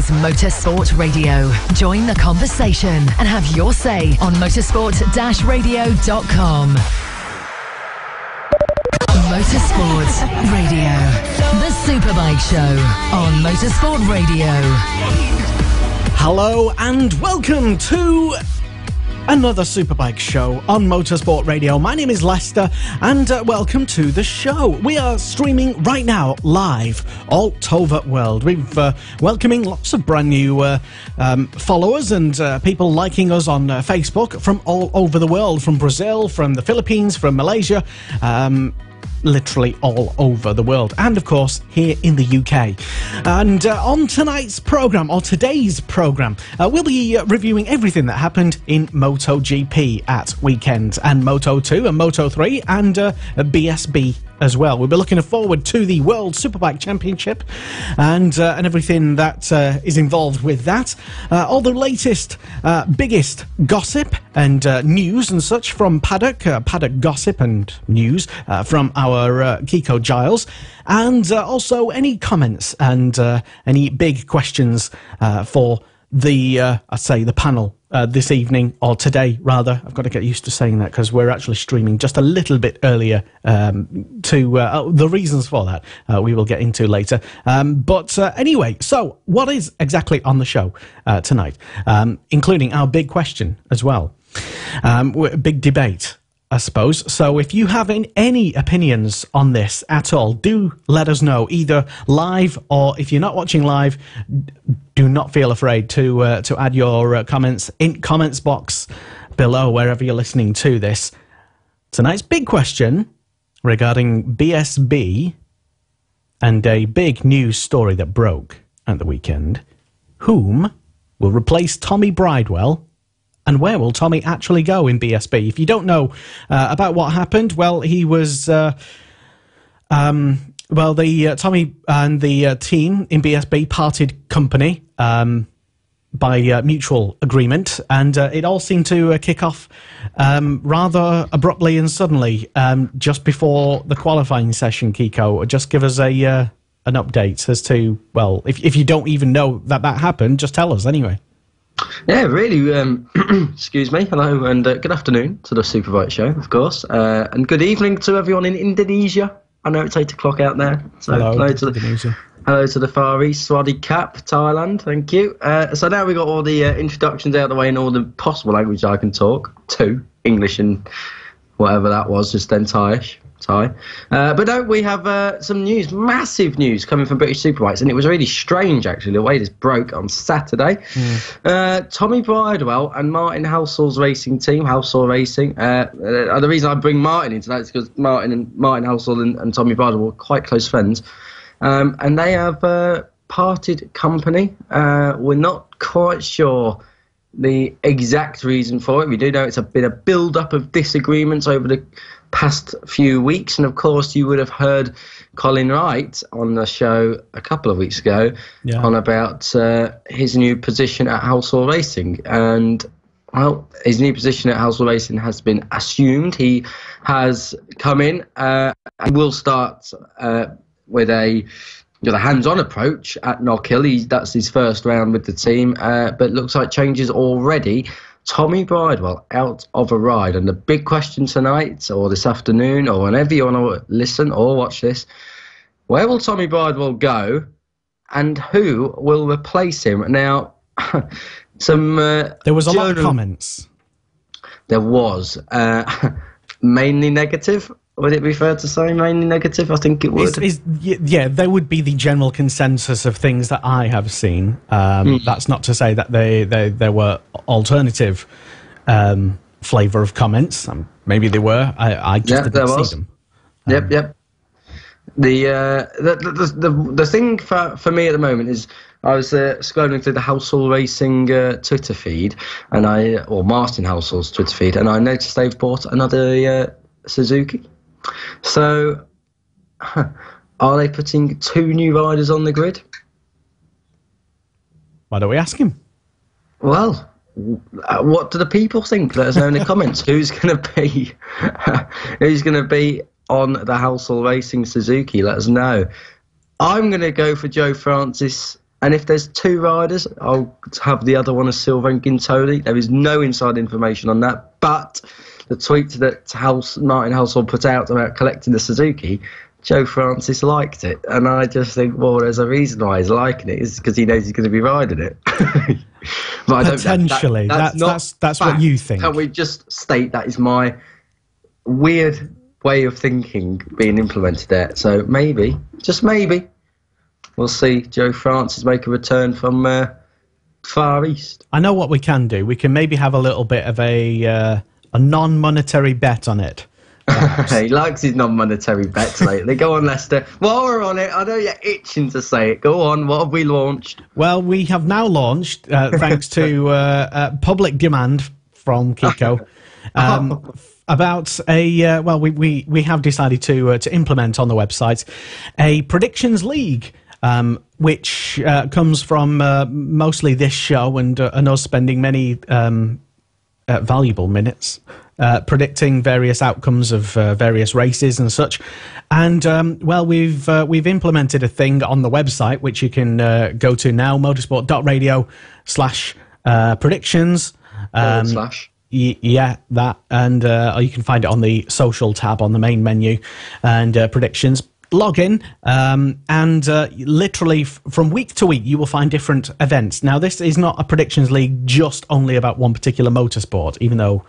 is Motorsport Radio. Join the conversation and have your say on motorsport-radio.com. Motorsport Radio. The Superbike Show on Motorsport Radio. Hello and welcome to another Superbike show on Motorsport Radio. My name is Lester and welcome to the show. We are streaming right now live all over the world. We've welcoming lots of brand new followers and people liking us on Facebook from all over the world, from Brazil, from the Philippines, from Malaysia, literally all over the world, and of course here in the UK. And on tonight's programme, or today's programme, we'll be reviewing everything that happened in MotoGP at weekend, and Moto2 and Moto3 and BSB as well. We'll be looking forward to the World Superbike Championship and everything that is involved with that. All the latest, biggest gossip and news and such from paddock gossip and news from our Kiko Giles, and also any comments and any big questions for the I'd say the panel this evening, or today rather. I've got to get used to saying that because we're actually streaming just a little bit earlier to the reasons for that we will get into later. But anyway, so what is exactly on the show tonight, including our big question as well, big debate, I suppose. So if you have any opinions on this at all, do let us know, either live, or if you're not watching live, do not feel afraid to add your comments in comments box below wherever you're listening to this. Tonight's big question regarding BSB and a big news story that broke at the weekend. Whom will replace Tommy Bridewell? And where will Tommy actually go in BSB? If you don't know about what happened, well, he was... Tommy and the team in BSB parted company by mutual agreement, and it all seemed to kick off rather abruptly and suddenly just before the qualifying session. Kiko, just give us an update as to, well, if you don't even know that happened, just tell us anyway. Yeah, really, excuse me, hello and good afternoon to the Superbike show, of course, and good evening to everyone in Indonesia. I know it's 8 o'clock out there, so hello to Indonesia. Hello to the Far East, Swaddy Cap, Thailand, thank you. So now we've got all the introductions out of the way and all the possible language I can talk to, English and whatever that was, just then Thai. But no, we have some news, massive news coming from British Superbikes, and it was really strange actually the way this broke on Saturday. Tommy Bridewell and Martin Halsall's racing team, Halsall Racing. The reason I bring Martin into that is because Martin Halsall and Tommy Bridewell were quite close friends, and they have parted company. We're not quite sure the exact reason for it. We do know it's been a build-up of disagreements over the past few weeks, and of course you would have heard Colin Wright on the show a couple of weeks ago on about his new position at Halsall Racing. And well, his new position at Halsall Racing has been assumed. He has come in and will start with a hands-on approach at Knockhill. That's his first round with the team, but looks like changes already. Tommy Bridewell out of a ride, and the big question tonight or this afternoon or whenever you want to listen or watch this, where will Tommy Bridewell go and who will replace him? Now, there was a lot of comments. There was mainly negative. Would it be fair to say mainly negative? I think it would. Yeah, there would be the general consensus of things that I have seen. That's not to say that there were alternative flavour of comments. Maybe they were. I just didn't see them. Yep. The thing for me at the moment is I was scrolling through the Halsall Racing Twitter feed, or Martin Halsall's Twitter feed, and I noticed they've bought another Suzuki. So, are they putting 2 new riders on the grid? Why don't we ask him? Well, what do the people think? Let us know in the comments. Who's going to be on the Halsall Racing Suzuki? Let us know. I'm going to go for Joe Francis And if there's 2 riders, I'll have the other one as Silva and Gintoli. There is no inside information on that. But the tweet that Martin Halsall put out about collecting the Suzuki, Joe Francis liked it. And I just think, well, there's a reason why he's liking it. It's because he knows he's going to be riding it. But potentially. That's what you think. Can we just state that is my weird way of thinking being implemented there? So maybe, just maybe, we'll see Joe Francis make a return from Far East. I know what we can do. We can maybe have a little bit of a non-monetary bet on it. He likes his non-monetary bets lately. Go on, Lester. While we're on it, I know you're itching to say it. Go on, what have we launched? Well, we have now launched, thanks to public demand from Kiko, about a... we have decided to implement on the website a predictions league, which comes from mostly this show and us spending many valuable minutes predicting various outcomes of various races and such. And we've implemented a thing on the website which you can go to now, motorsport.radio/predictions. Yeah, that, and or you can find it on the social tab on the main menu, and predictions. Log in, and literally from week to week you will find different events. Now, this is not a predictions league just only about one particular motorsport, even though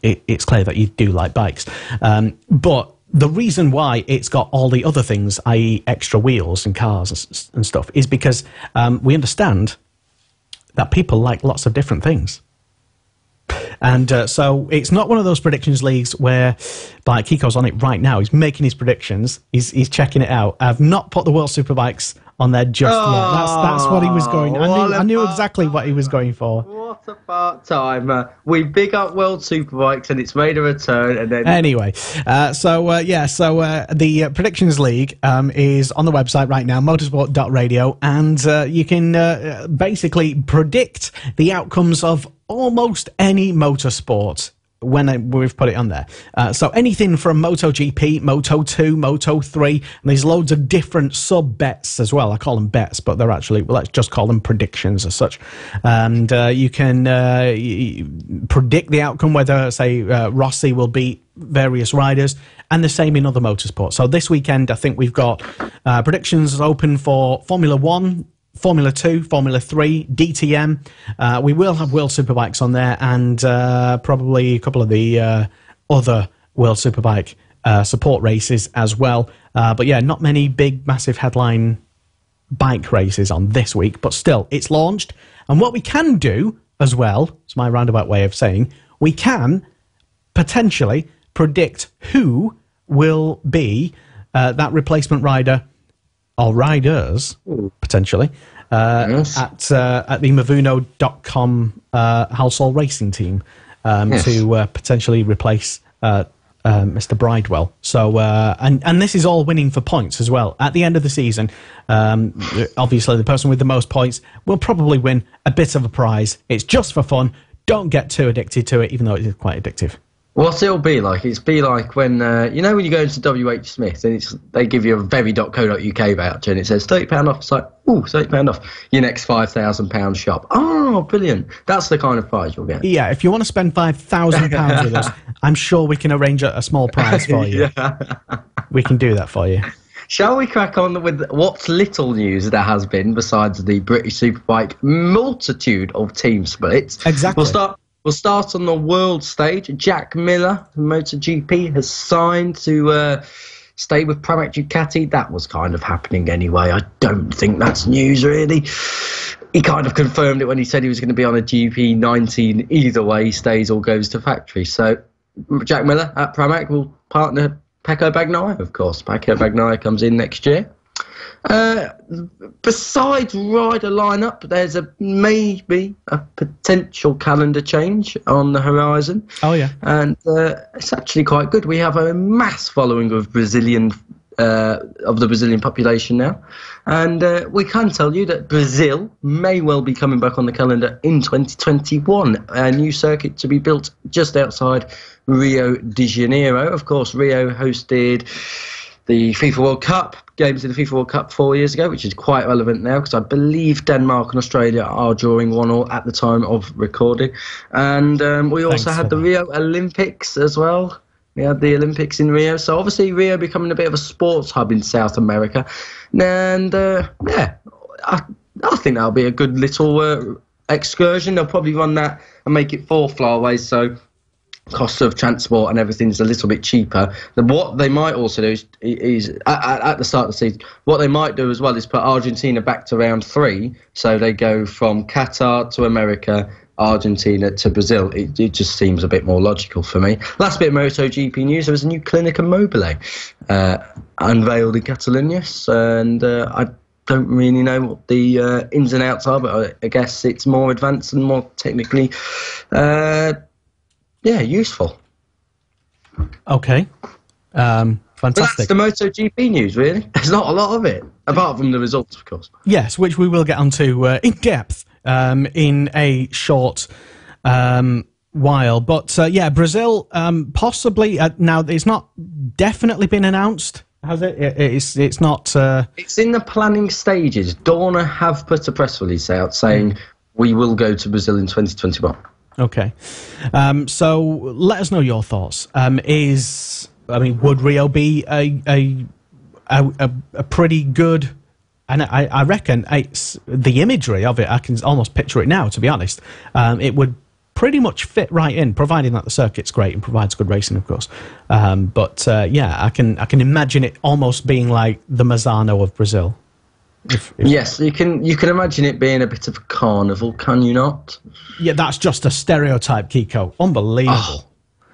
it's clear that you do like bikes. But the reason why it's got all the other things, i.e. extra wheels and cars and stuff, is because we understand that people like lots of different things. And so it's not one of those predictions leagues where, like, Kiko's on it right now. He's making his predictions. He's checking it out. I've not put the World Superbikes on there just yet. That's what he was going. I knew exactly what he was going for. What a part-timer. We big up World Superbikes and it's made a return. And then anyway, the predictions league is on the website right now, motorsport.radio, and you can basically predict the outcomes of almost any motorsport when we've put it on there. So anything from MotoGP, Moto2, Moto3, and there's loads of different sub-bets as well. I call them bets, but they're actually, let's just call them predictions as such. And you can predict the outcome, whether, say, Rossi will beat various riders, and the same in other motorsports. So this weekend, I think we've got predictions open for Formula 1, Formula 2, Formula 3, DTM. We will have World Superbikes on there, and probably a couple of the other World Superbike support races as well. But yeah, not many big, massive headline bike races on this week, but still, it's launched. And what we can do as well, it's my roundabout way of saying, we can potentially predict who will be that replacement rider or riders, potentially, yes, at the Mavuno.com Halsall Racing Team yes, to potentially replace Mr. Bridewell. So, and this is all winning for points as well. At the end of the season, obviously the person with the most points will probably win a bit of a prize. It's just for fun. Don't get too addicted to it, even though it is quite addictive. What it'll be like, when, you know when you go into WH Smith and they give you a very.co.uk voucher and it says £30 off. It's like, ooh, £30 off. Your next £5,000 shop. Oh, brilliant. That's the kind of prize you'll get. Yeah, if you want to spend £5,000 with us, I'm sure we can arrange a small prize for you. Yeah. We can do that for you. Shall we crack on with what little news there has been besides the British Superbike multitude of team splits? Exactly. We'll start on the world stage. Jack Miller, MotoGP, has signed to stay with Pramac Ducati. That was kind of happening anyway. I don't think that's news, really. He kind of confirmed it when he said he was going to be on a GP19 either way, he stays or goes to factory. So Jack Miller at Pramac will partner Pecco Bagnaia, of course. Pecco Bagnaia comes in next year. Besides rider lineup, there's maybe a potential calendar change on the horizon. Oh yeah, and it's actually quite good. We have a mass following of the Brazilian population now, and we can tell you that Brazil may well be coming back on the calendar in 2021. A new circuit to be built just outside Rio de Janeiro. Of course, Rio hosted the FIFA World Cup, games in the FIFA World Cup 4 years ago, which is quite relevant now because I believe Denmark and Australia are drawing 1-1 at the time of recording. And we also had the Rio Olympics as well. We had the Olympics in Rio. So obviously Rio becoming a bit of a sports hub in South America. And I think that'll be a good little excursion. They'll probably run that and make it 4 flyways, so cost of transport and everything's a little bit cheaper. What they might also do is at the start of the season, what they might do as well is put Argentina back to round 3, so they go from Qatar to America, Argentina to Brazil. It just seems a bit more logical for me. Last bit of MotoGP news, there was a new Clinica Mobile unveiled in Catalonia, and I don't really know what the ins and outs are, but I guess it's more advanced and more technically useful. Okay. Fantastic. That's the MotoGP news, really. There's not a lot of it, apart from the results, of course. Yes, which we will get onto in depth in a short while. But, Brazil, possibly, now it's not definitely been announced, has it? It's not... It's in the planning stages. Dorna have put a press release out saying we will go to Brazil in 2021. Okay. So let us know your thoughts. Would Rio be a pretty good... And I reckon it's the imagery of it, I can almost picture it now, to be honest. It would pretty much fit right in, providing that the circuit's great and provides good racing, of course. I can imagine it almost being like the Mazzano of Brazil. Yes, you can imagine it being a bit of a carnival, can you not? Yeah, that's just a stereotype, Kiko. Unbelievable. Oh.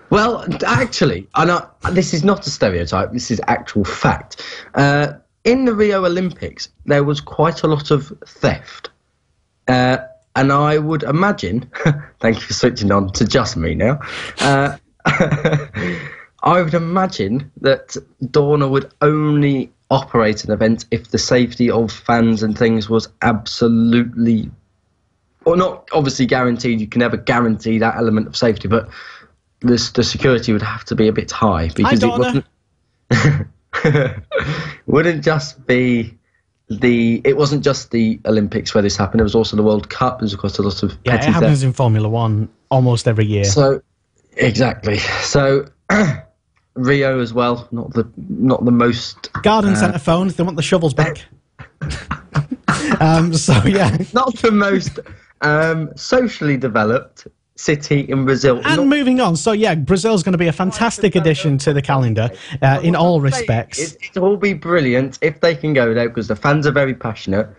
Well, actually, this is not a stereotype, this is actual fact. In the Rio Olympics, there was quite a lot of theft. And I would imagine, thank you for switching on to just me now, I would imagine that Dorna would only operate an event if the safety of fans and things was absolutely, or not obviously guaranteed, you can never guarantee that element of safety, but the security would have to be a bit high, because it wasn't just the Olympics where this happened. It was also the World Cup. There's of course a lot of it happens in Formula One almost every year. So exactly. So Rio as well. Not the most garden centre phones. They want the shovels back. Not the most socially developed city in Brazil. And moving on, so Brazil's going to be a fantastic addition to the calendar in all respects. It'll all be brilliant if they can go there, because the fans are very passionate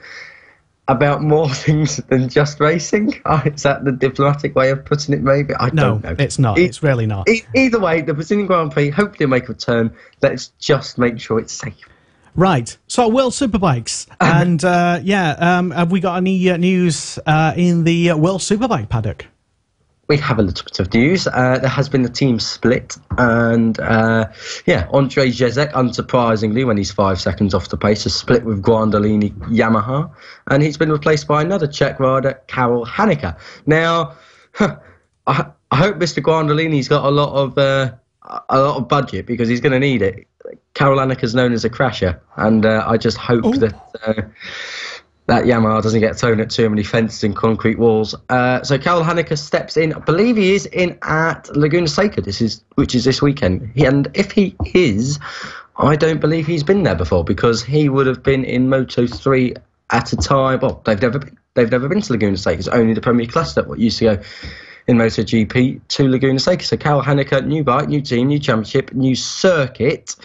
about more things than just racing. Is that the diplomatic way of putting it, maybe? I don't know. It's not. It's really not. Either way, the Brazilian Grand Prix hopefully will make a return. Let's just make sure it's safe. Right. So, World Superbikes. And, have we got any news in the World Superbike paddock? We have a little bit of news. There has been a team split, and Andrei Jezek, unsurprisingly, when he's 5 seconds off the pace, has split with Guandolini Yamaha, and he's been replaced by another Czech rider, Karel Haneke. Now, I hope Mr. Guandolini's got a lot of budget, because he's going to need it. Karel Haneke is known as a crasher, and I just hope that Yamaha doesn't get thrown at too many fences and concrete walls. So Karel Haneke steps in. I believe he is in at Laguna Seca, which is this weekend. And if he is, I don't believe he's been there before, because he would have been in Moto3 at a time. Well, they've never been to Laguna Seca. It's only the Premier Class that what used to go in MotoGP to Laguna Seca. So Karel Haneke, new bike, new team, new championship, new circuit.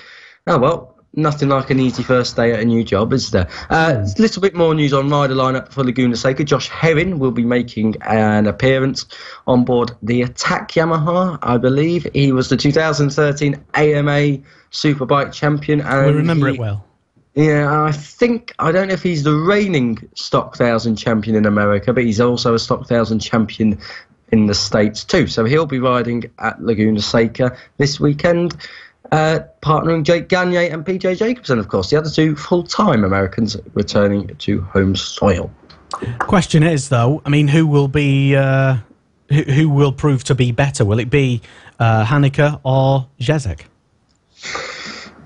Oh well. Nothing like an easy first day at a new job, is there? A little bit more news on rider lineup for Laguna Seca. Josh Herrin will be making an appearance on board the Attack Yamaha, I believe. He was the 2013 AMA Superbike champion. And we remember it well. Yeah, I don't know if he's the reigning Stock 1000 champion in America, but he's also a Stock 1000 champion in the States too. So he'll be riding at Laguna Seca this weekend. Partnering Jake Gagne and PJ Jacobson, of course, the other two full-time Americans returning to home soil. Question is, though, who will be who will prove to be better? Will it be Haneke or Jezek?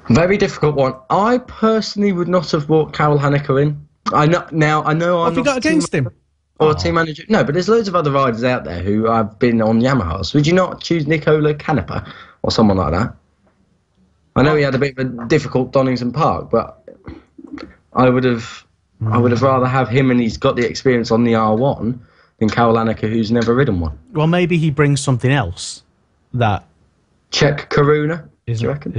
Very difficult one. I personally would not have brought Karel Hanneke in. I know I'm what have you got against him? Or team manager. No, but there's loads of other riders out there who have been on Yamahas. Would you not choose Nicola Canepa or someone like that? I know he had a bit of a difficult Donington Park, but I would have rather have him, and he's got the experience on the R1 than Karel Hanneke, who's never ridden one. Well, maybe he brings something else that Czech Karuna. Do you reckon?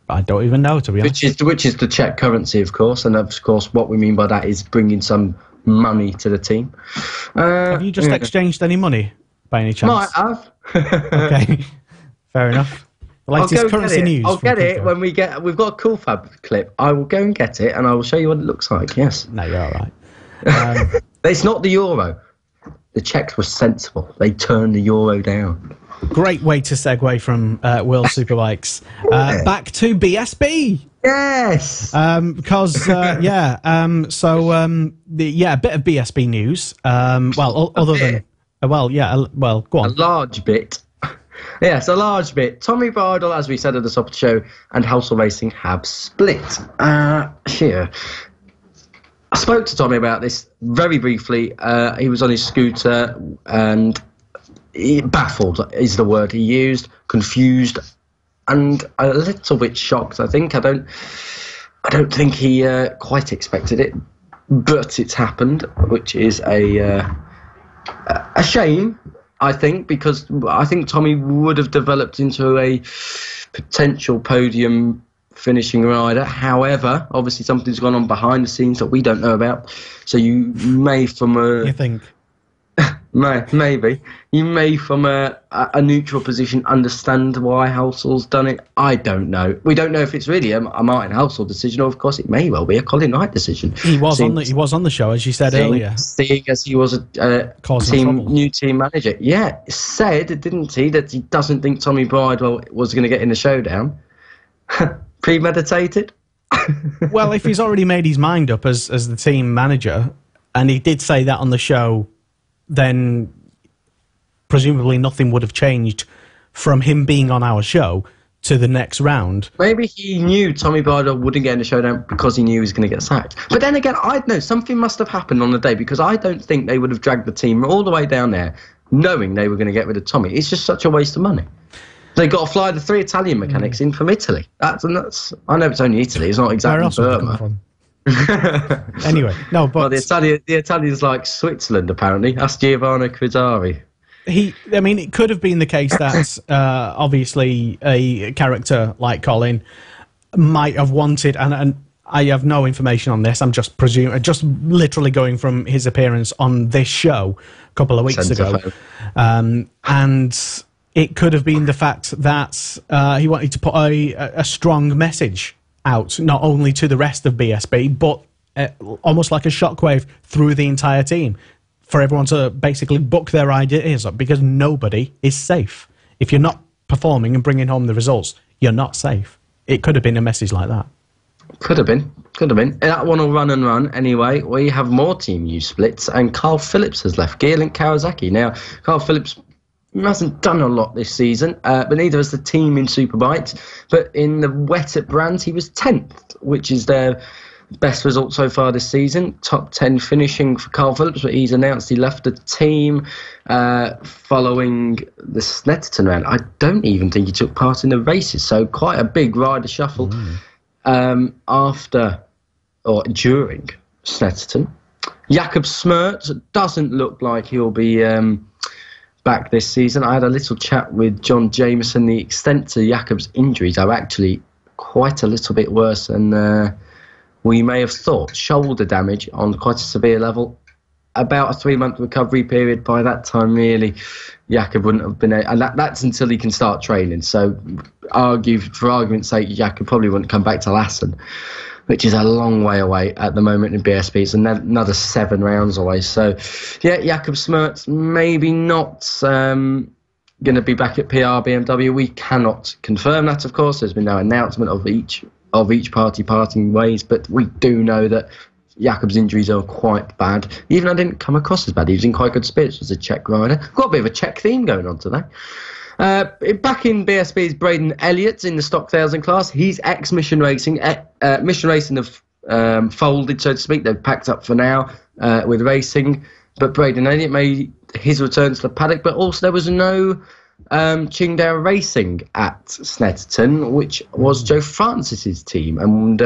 I don't even know, to be honest. Which is the Czech currency, of course, and of course, what we mean by that is bringing some money to the team. Have you just exchanged any money by any chance? Might have. Okay, fair enough. The latest currency news. I'll get it when we've got a cool fab clip. I will go and get it, and I will show you what it looks like. Yes. No, you're all right. It's not the euro. The Czechs were sensible. They turned the euro down. Great way to segue from World Superbikes back to BSB. Yes. A bit of BSB news. Go on. A large bit. Yes, a large bit. Tommy Bardell, as we said at the top of the show, and Housel Racing have split. Here. I spoke to Tommy about this very briefly. He was on his scooter and baffled is the word he used, confused, and a little bit shocked. I don't think he quite expected it, but it's happened, which is a shame. I think, because I think Tommy would have developed into a potential podium finishing rider. However, obviously something's gone on behind the scenes that we don't know about. So you may, from a... You think? Maybe. You may, from a neutral position, understand why Housel's done it. I don't know. We don't know if it's really a Martin Housel decision, or of course it may well be a Colin Knight decision. He was on the show, as you said earlier. Seeing as he was a new team manager. Yeah, said, didn't he, that he doesn't think Tommy Bridewell was going to get in the showdown. Premeditated? Well, if he's already made his mind up as the team manager, and he did say that on the show, then presumably nothing would have changed from him being on our show to the next round. Maybe he knew Tommy Bardell wouldn't get in the showdown because he knew he was going to get sacked. But then again, I know something must have happened on the day, because I don't think they would have dragged the team all the way down there knowing they were going to get rid of Tommy. It's just such a waste of money. They got to fly the 3 Italian mechanics in from Italy. That's I know it's only Italy. It's not exactly Burma. Anyway, no, but well, the Italians like Switzerland, apparently. That's Giovanni Crizzari. It could have been the case that obviously a character like Colin might have wanted, and I have no information on this. I'm just literally going from his appearance on this show a couple of weeks ago, and it could have been the fact that he wanted to put a strong message out, not only to the rest of BSB, but almost like a shockwave through the entire team, for everyone to basically book their ideas up, because nobody is safe. If you're not performing and bringing home the results, you're not safe. It could have been a message like that. Could have been. That one will run and run. Anyway, we have more team use splits, and Carl Phillips has left. Geerlink Kawasaki. Now, Carl Phillips hasn't done a lot this season, but neither has the team in Superbikes. But in the wet at Brands, he was 10th, which is their best result so far this season. Top 10 finishing for Carl Phillips, but he's announced he left the team following the Snetterton round. I don't even think he took part in the races, so quite a big rider shuffle after or during Snetterton. Jakob Smerts doesn't look like he'll be back this season. I had a little chat with John Jameson. The extent to Jakob's injuries are actually quite a little bit worse than we may have thought. Shoulder damage on quite a severe level. About a 3-month recovery period. By that time, really, Jakob wouldn't have been... And that's until he can start training. So, for argument's sake, Jakob probably wouldn't come back to Lassen, which is a long way away at the moment in BSB. It's another 7 rounds away. So, yeah, Jakob Smerts maybe not going to be back at PR BMW. We cannot confirm that, of course. There's been no announcement of each party parting ways, but we do know that Jakob's injuries are quite bad. Even I didn't come across as bad. He was in quite good spirits as a Czech rider. Got a bit of a Czech theme going on today. Back in BSB is Braden Elliott in the Stock 1000 class. He's ex-Mission Racing. Mission Racing have folded, so to speak. They've packed up for now with racing. But Braden Elliott made his return to the paddock. But also there was no Qingdao Racing at Snetterton, which was Joe Francis's team. And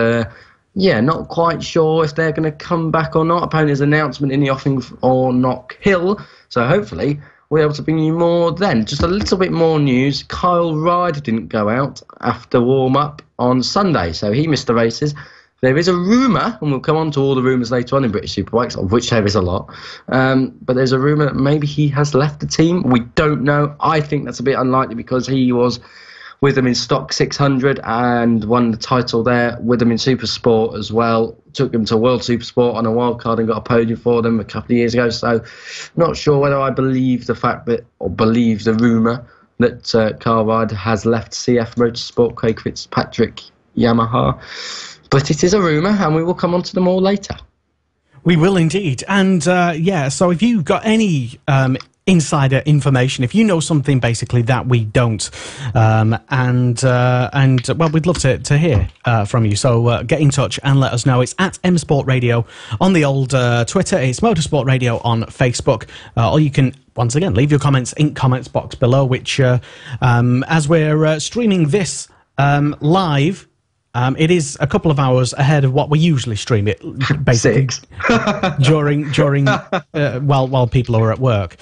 not quite sure if they're going to come back or not. Apparently there's an announcement in the offing for Knock Hill. So hopefully we're able to bring you more then. Just a little bit more news. Kyle Ryder didn't go out after warm-up on Sunday, so he missed the races. There is a rumour, and we'll come on to all the rumours later on in British Superbikes, of which there is a lot, but there's a rumour that maybe he has left the team. We don't know. I think that's a bit unlikely because he was with them in Stock 600 and won the title there, with them in Supersport as well. Took them to World Supersport on a wild card and got a podium for them a couple of years ago. So not sure whether I believe the fact that, or believe the rumour that Kyle Ryder has left CF Motorsport, Craig Fitzpatrick, Yamaha. But it is a rumour, and we will come on to them all later. We will indeed. And so if you've got any insider information, if you know something basically that we don't, well, we'd love to hear from you. So get in touch and let us know. It's at M Sport Radio on the old Twitter. It's Motorsport Radio on Facebook. Or you can, once again, leave your comments in comments box below, which as we're streaming this live, it is a couple of hours ahead of what we usually stream it, basically. 6. during while people are at work.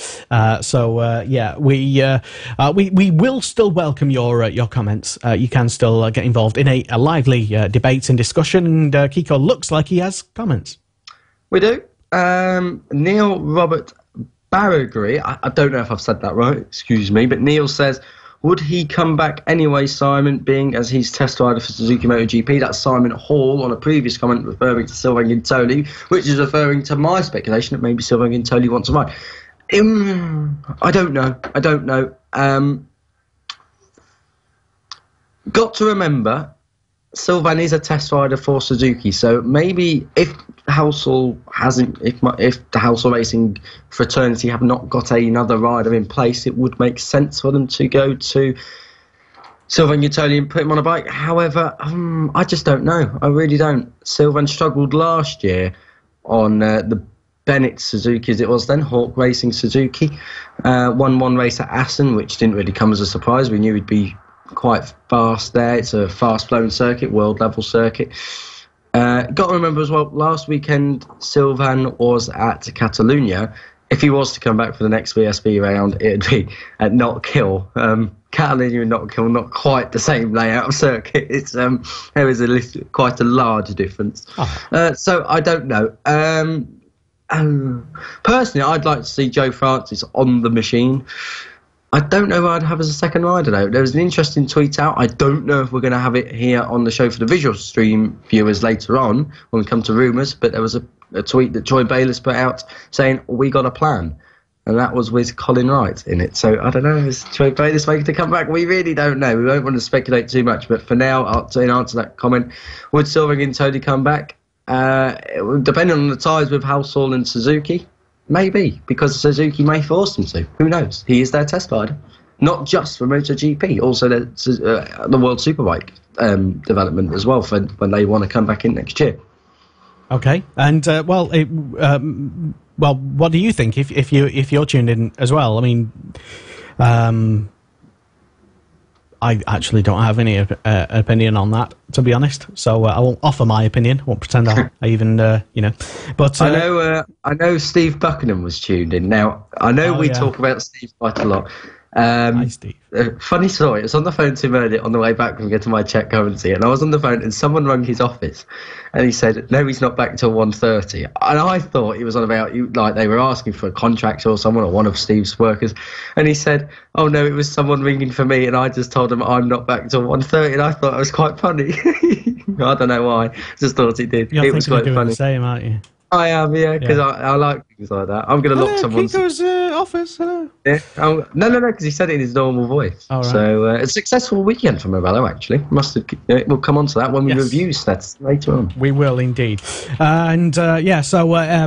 We will still welcome your comments. You can still get involved in a lively debate and discussion. And Kiko looks like he has comments. We do. Neil Robert Baragry. I don't know if I've said that right. Excuse me, but Neil says, would he come back anyway, Simon, being as he's test rider for Suzuki MotoGP? That's Simon Hall on a previous comment referring to Sylvain Guintoli, which is referring to my speculation that maybe Sylvain Guintoli wants to ride. I don't know. Got to remember, Sylvain is a test rider for Suzuki, so maybe if Housel hasn't, if the Housel Racing fraternity have not got another rider in place, it would make sense for them to go to Sylvain Guintoli and put him on a bike. However, I just don't know. I really don't. Sylvain struggled last year on the Bennett Suzuki, as it was then, Hawk Racing Suzuki. Won one race at Assen, which didn't really come as a surprise. We knew he'd be quite fast there. It's a fast-flowing circuit, world-level circuit. Got to remember as well, last weekend Sylvain was at Catalonia. If he was to come back for the next VSB round, it would be at Knock Hill. Catalonia and Knock Hill, not quite the same layout of circuit. It's there is quite a large difference. So I don't know. Personally, I'd like to see Joe Francis on the machine. I don't know who I'd have as a second rider, though. There was an interesting tweet out. I don't know if we're going to have it here on the show for the visual stream viewers later on when we come to rumours, but there was a tweet that Troy Bayliss put out saying, we got a plan. And that was with Colin Wright in it. So, I don't know, is Troy Bayliss making to come back? We really don't know. We won't want to speculate too much. But for now, in answer to that comment, would Sylvain Guintoli come back? Depending on the ties with Housel and Suzuki, maybe, because Suzuki may force him to. Who knows? He is their test rider. Not just for MotoGP, also the World Superbike development as well for when they want to come back in next year. Okay, and what do you think if you're tuned in as well? I mean, I actually don't have any opinion on that, to be honest. So I won't offer my opinion. I won't pretend I even, But I know Steve Buckingham was tuned in. Now I know we talk about Steve quite a lot. Hi, Steve. Funny story. I was on the phone to him earlier on the way back from getting my check currency, and I was on the phone, and someone rang his office, and he said, "No, he's not back till 1:30." And I thought he was on about like they were asking for a contractor or someone or one of Steve's workers, and he said, "Oh no, it was someone ringing for me," and I just told him I'm not back till 1:30, and I thought it was quite funny. I don't know why. Just thought he did. You're it was quite doing funny. The same, aren't you? I am, yeah, because I like things like that. I'm going to lock someone's... Kiko's office, hello. Yeah, no, because he said it in his normal voice. Oh, right. So it's a successful weekend for Morello, actually. We'll come on to that when we review stats later on. We will indeed. So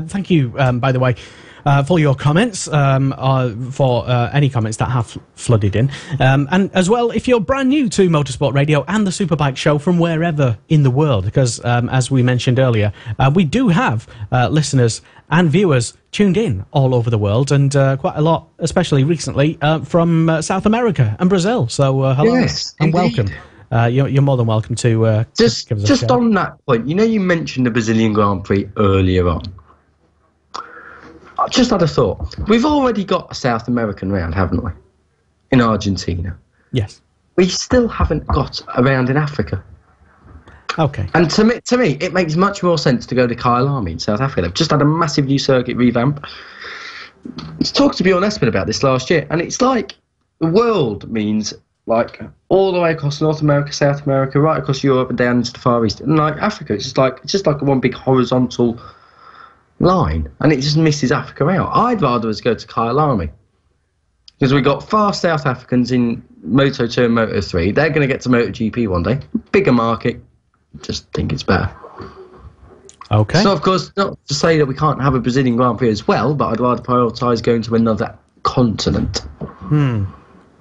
thank you, by the way, for your comments, for any comments that have flooded in. And as well, if you're brand new to Motorsport Radio and the Superbike Show from wherever in the world, because as we mentioned earlier, we do have listeners and viewers tuned in all over the world, and quite a lot, especially recently, from South America and Brazil. So hello, yes, and indeed. welcome. You're more than welcome to just give us a shout. on that point. You mentioned the Brazilian Grand Prix earlier on. I just had a thought. We've already got a South American round, haven't we? In Argentina. Yes. We still haven't got a round in Africa. Okay. And to me, it makes much more sense to go to Kyalami in South Africa. They've just had a massive new circuit revamp. I talked to Bjorn Espen about this last year, and it's like the world means like all the way across North America, South America, right across Europe and down into the Far East. And like Africa, it's just like one big horizontal line, and it just misses Africa out. I'd rather us go to Kyalami, because we've got fast South Africans in Moto2 and Moto3. They're going to get to MotoGP one day. Bigger market. Just think it's better. Okay. So, of course, not to say that we can't have a Brazilian Grand Prix as well, but I'd rather prioritise going to another continent.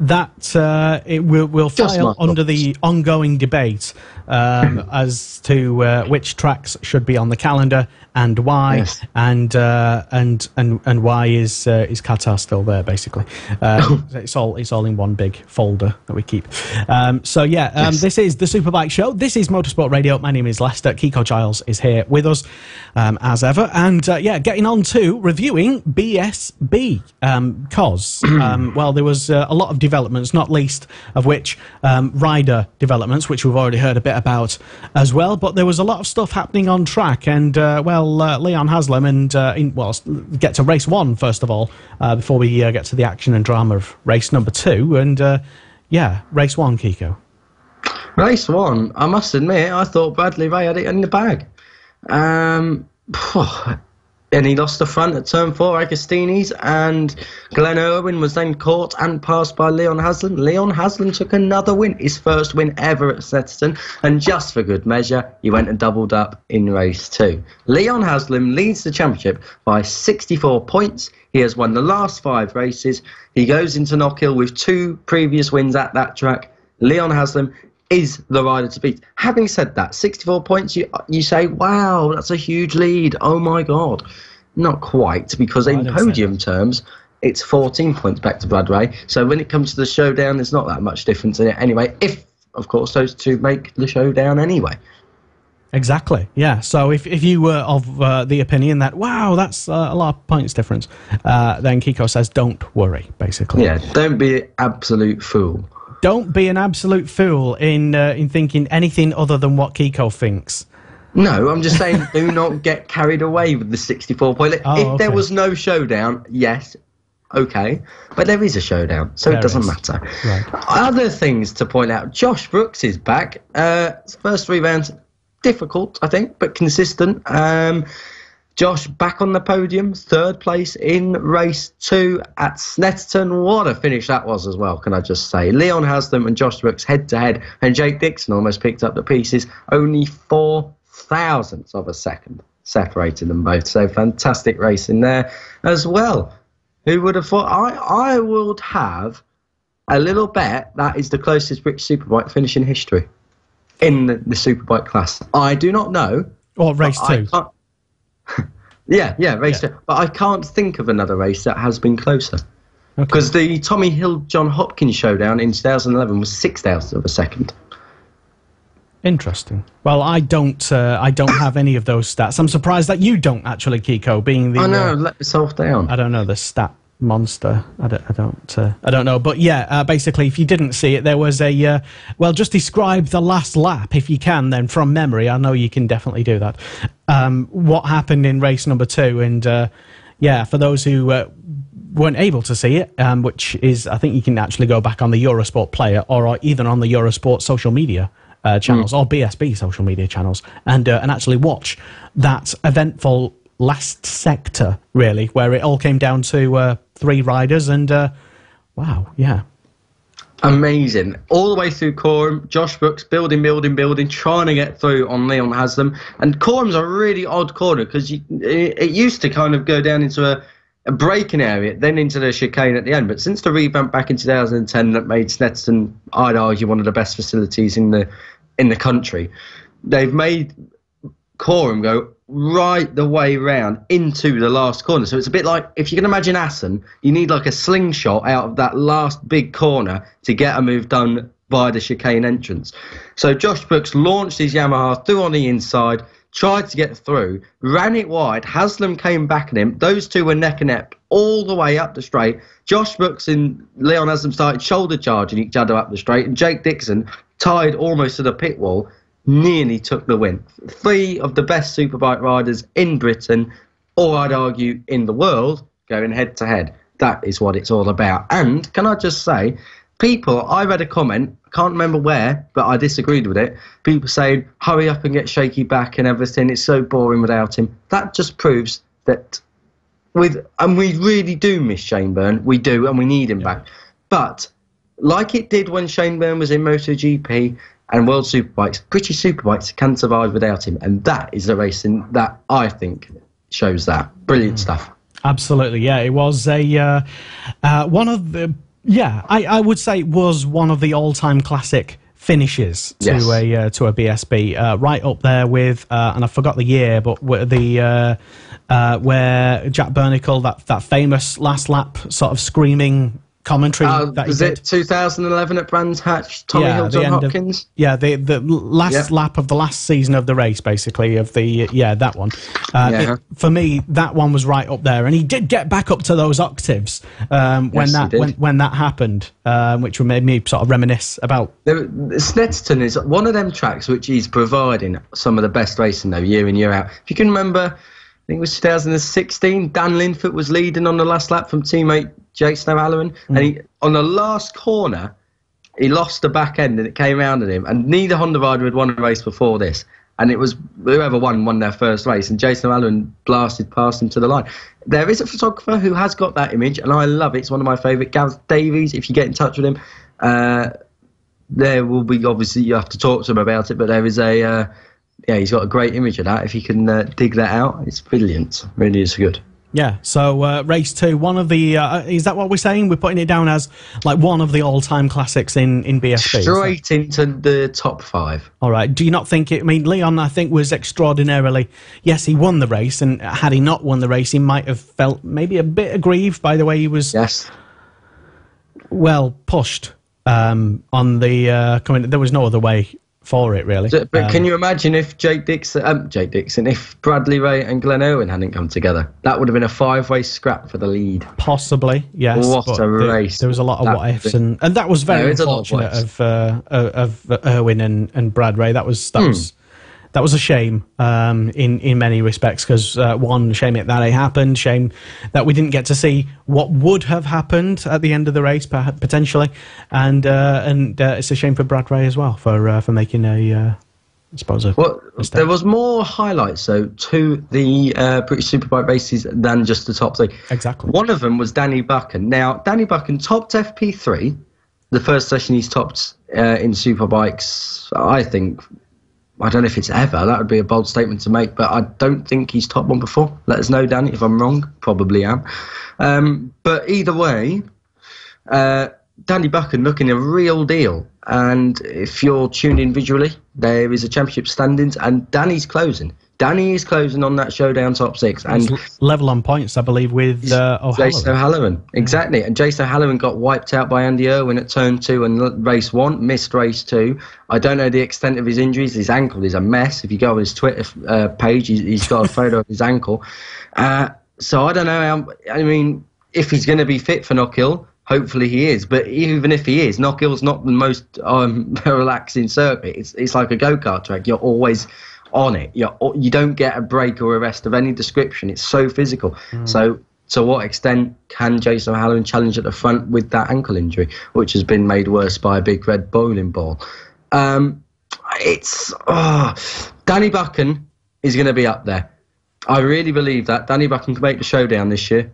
That it will file under the ongoing debate as to which tracks should be on the calendar and why, yes. and why is Qatar still there? Basically, it's all in one big folder that we keep. Yes. This is the Superbike Show. This is Motorsport Radio. My name is Lester. Kiko Giles is here with us as ever, and getting on to reviewing BSB because well, there was a lot of developments, not least of which rider developments, which we've already heard a bit about as well. But there was a lot of stuff happening on track, and Leon Haslam and get to race one first of all before we get to the action and drama of race number two. And race one, Kiko. Race one, I must admit, I thought Bradley Ray had it in the bag. And he lost the front at turn 4, Agostini's, and Glenn Irwin was then caught and passed by Leon Haslam. Leon Haslam took another win, his first win ever at Snetterton, and just for good measure, he went and doubled up in race 2. Leon Haslam leads the championship by 64 points. He has won the last 5 races. He goes into Knockhill with 2 previous wins at that track. Leon Haslam is the rider to beat. Having said that, 64 points, you say, wow, that's a huge lead. Oh my God. Not quite, because in podium terms, it's 14 points back to Brad Ray. So when it comes to the showdown, there's not that much difference in it anyway, if, of course, those two make the showdown anyway. Exactly, yeah. So if you were of the opinion that, wow, that's a lot of points difference, then Kiko says, don't worry, basically. Yeah, don't be an absolute fool. Don't be an absolute fool in thinking anything other than what Kiko thinks. No, I'm just saying, do not get carried away with the 64 point. If there was no showdown, yes, okay, but there is a showdown, so it doesn't matter. Right. Other things to point out: Josh Brooks is back. First 3 rounds, difficult, I think, but consistent. Josh back on the podium, 3rd place in race 2 at Snetterton. What a finish that was as well, can I just say. Leon Haslam and Josh Brooks head to head, and Jake Dixon almost picked up the pieces. Only 4 thousandths of a second separated them both. So fantastic race in there as well. Who would have thought? I would have a little bet that is the closest British Superbike finish in history in the Superbike class. I do not know. Or race 2. Race 2. But I can't think of another race that has been closer. Because the Tommy Hill John Hopkins showdown in 2011 was 6 thousandths of a second. Interesting. Well, I don't have any of those stats. I'm surprised that you don't actually, Kiko, being the. I know. Let yourself down. I don't know, the stat monster. I don't know. But yeah, basically, if you didn't see it, there was a. Just describe the last lap if you can. Then from memory, I know you can definitely do that. What happened in race number 2, and for those who weren't able to see it, which is, I think you can actually go back on the Eurosport player or either on the Eurosport social media channels or BSB social media channels, and actually watch that eventful last sector, really, where it all came down to 3 riders, and wow, yeah. Amazing. All the way through Coram, Josh Brooks building, trying to get through on Leon Haslam. And Coram's a really odd corner because it used to kind of go down into a a braking area, then into the chicane at the end. But since the revamp back in 2010 that made Snetterton, I'd argue, one of the best facilities in the country, they've made Coreham go right the way round into the last corner. So it's a bit like, if you can imagine Assen, you need like a slingshot out of that last big corner to get a move done by the chicane entrance. So Josh Brooks launched his Yamaha through on the inside, tried to get through, ran it wide. Haslam came back at him. Those two were neck and neck all the way up the straight. Josh Brooks and Leon Haslam started shoulder charging each other up the straight, and Jake Dixon, tied almost to the pit wall, nearly took the win. 3 of the best Superbike riders in Britain, or I'd argue in the world, going head to head. That is what it's all about. And can I just say, I read a comment, I can't remember where, but I disagreed with it. People saying, hurry up and get Shaky back and everything. It's so boring without him. That just proves that and we really do miss Shane Byrne. We do, and we need him back. But like it did when Shane Byrne was in MotoGP and World Superbikes, British Superbikes can survive without him. And that is the racing that I think shows that. Brilliant stuff. Absolutely, yeah. It was one of the... Yeah, I would say it was one of the all-time classic finishes to a BSB, right up there with, and I forgot the year, but where Jack Bernicle, that famous last lap sort of screaming commentary that was it 2011 at Brands Hatch, Tommy Hill, John Hopkins? The last lap of the last season of the race, basically, of the that one. For me, that one was right up there, and he did get back up to those octaves when that happened, which made me sort of reminisce about. Snetterton is one of them tracks which is providing some of the best racing though, year in, year out. If you can remember, I think it was 2016, Dan Linfoot was leading on the last lap from teammate Jake Snow-Halloran, and on the last corner, he lost the back end and it came round at him, and neither Honda rider had won a race before this, and it was whoever won their first race, and Jake Snow-Halloran blasted past him to the line. There is a photographer who has got that image, and I love it. It's one of my favourite, Gareth Davies. If you get in touch with him, there will be, obviously you have to talk to him about it, but there is he's got a great image of that. If you can dig that out, it's brilliant. Really is good. Yeah, so race 2, one of the... is that what we're saying? We're putting it down as like one of the all-time classics in BSB? Straight into the top 5. All right. Do you not think it... I mean, Leon, I think, was extraordinarily... Yes, he won the race, and had he not won the race, he might have felt maybe a bit aggrieved by the way he was... Yes. Well, pushed on the... there was no other way for it, really. But can you imagine if if Bradley Ray and Glenn Irwin hadn't come together? That would have been a 5-way scrap for the lead. Possibly, yes. What a race. There was a lot of what-ifs, and that was very unfortunate of Irwin and Brad Ray. That was a shame in many respects, because one, shame that it happened, shame that we didn't get to see what would have happened at the end of the race potentially, and it's a shame for Brad Ray as well for making a mistake. There was more highlights though to the British Superbike races than just the top 3. Exactly. One of them was Danny Buchan. Now Danny Buchan topped FP3, the first session he's topped in Superbikes, I think. I don't know if it's ever. That would be a bold statement to make, but I don't think he's topped one before. Let us know, Danny, if I'm wrong. Probably am. But either way, Danny Buchan looking a real deal. And if you're tuned in visually, there is a championship standings, and Danny's closing. Danny is closing on that showdown top 6. And level on points, I believe, with Jason O'Halloran. Exactly. And Jason O'Halloran got wiped out by Andy Irwin at turn 2 and race 1, missed race 2. I don't know the extent of his injuries. His ankle is a mess. If you go on his Twitter page, he's got a photo of his ankle. So I don't know. I mean, if he's going to be fit for Knockhill, hopefully he is. But even if he is, Knockhill's not the most relaxing circuit. It's like a go-kart track. You're always on it. You don't get a break or a rest of any description. It's so physical. So to what extent can Jason O'Halloran challenge at the front with that ankle injury, which has been made worse by a big red bowling ball? Danny Buchan is going to be up there. I really believe that. Danny Buchan can make the showdown this year.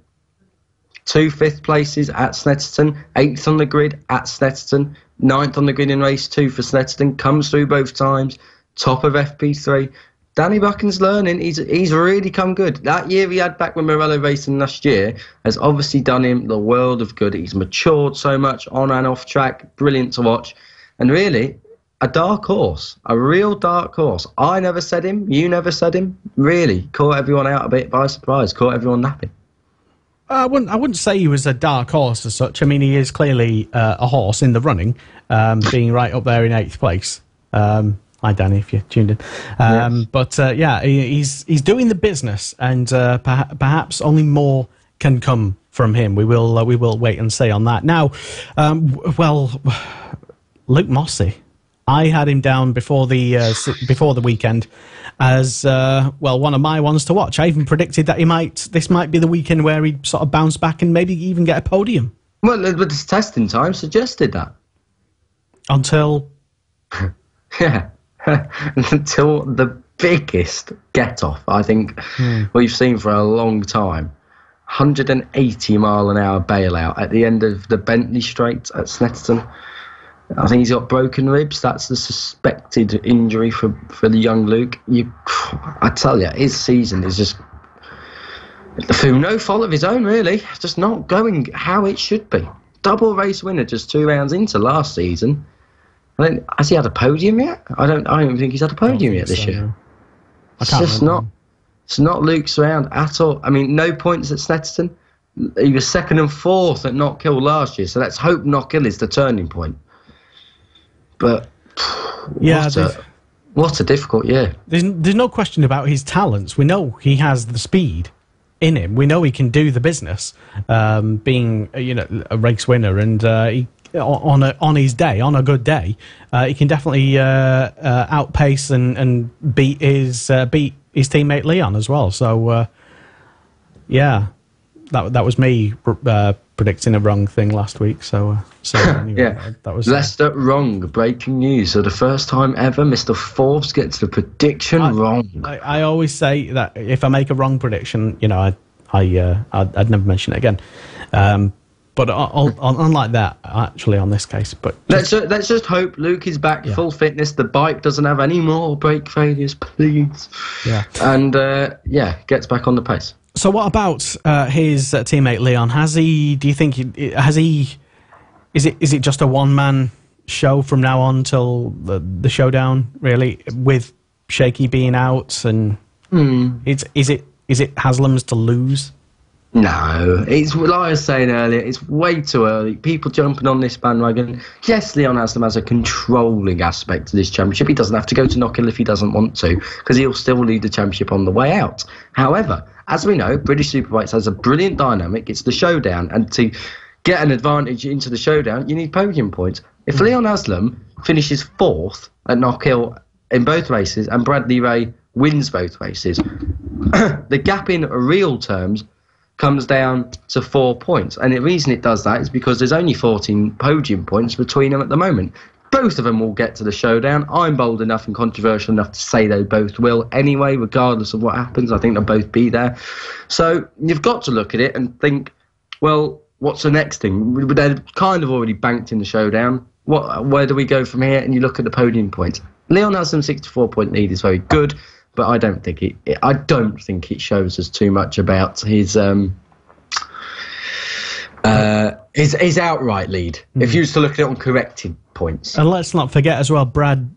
2 5th places at Snetterton, 8th on the grid at Snetterton, 9th on the grid in race 2 for Snetterton, comes through both times. Top of FP3, Danny Buchan's learning. He's really come good. That year he had back with Morello Racing last year has obviously done him the world of good. He's matured so much on and off track. Brilliant to watch. And really, a dark horse. A real dark horse. I never said him. You never said him. Really. Caught everyone out a bit by surprise. Caught everyone napping. I wouldn't say he was a dark horse as such. I mean, he is clearly a horse in the running, being right up there in 8th place. Hi, Danny, if you're tuned in. Yes. But he's doing the business, and perhaps only more can come from him. We will wait and see on that. Now, Luke Mossey, I had him down before the weekend as one of my ones to watch. I even predicted that this might be the weekend where he'd sort of bounce back and maybe even get a podium. Well, but his testing time suggested that. Until until the biggest get-off, I think, we've seen for a long time. 180 mile an hour bailout at the end of the Bentley Straight at Snetterton. I think he's got broken ribs. That's the suspected injury for the young Luke. I tell you, his season is just, through no fault of his own, really, just not going how it should be. Double race winner just 2 rounds into last season. Has he had a podium yet? I don't think he's had a podium yet this year. It's not Luke's round at all. I mean, no points at Snetterton. He was 2nd and 4th at Knockhill last year, so let's hope Knockhill is the turning point. But what a difficult year. There's no question about his talents. We know he has the speed in him. We know he can do the business, being a race winner, and he. On his day, on a good day, he can definitely outpace and beat his teammate Leon as well. So, that was me predicting a wrong thing last week. So anyway, that was Leicester wrong. Breaking news. So the first time ever, Mr. Forbes gets the prediction wrong. I always say that if I make a wrong prediction, I'd never mention it again. But unlike that, actually, on this case. But let's just hope Luke is back full fitness. The bike doesn't have any more brake failures, please. Yeah, and gets back on the pace. So, what about his teammate Leon? Do you think is it just a one-man show from now on till the showdown? Really, with Shaky being out, and is it Haslam's to lose? No, it's like I was saying earlier, it's way too early. People jumping on this bandwagon. Yes, Leon Haslam has a controlling aspect to this championship. He doesn't have to go to Knockhill if he doesn't want to, because he'll still lead the championship on the way out. However, as we know, British Superbikes has a brilliant dynamic. It's the showdown, and to get an advantage into the showdown, you need podium points. If Leon Haslam finishes 4th at Knockhill in both races, and Bradley Ray wins both races, the gap in real terms comes down to 4 points. And the reason it does that is because there's only 14 podium points between them at the moment. Both of them will get to the showdown. I'm bold enough and controversial enough to say they both will anyway, regardless of what happens. I think they'll both be there. So you've got to look at it and think, well, what's the next thing? They're kind of already banked in the showdown. Where do we go from here? And you look at the podium points. Leon has some 64-point lead is very good, but I don't think it shows us too much about his outright lead. If you used to look at it on corrected points. And let's not forget as well, Brad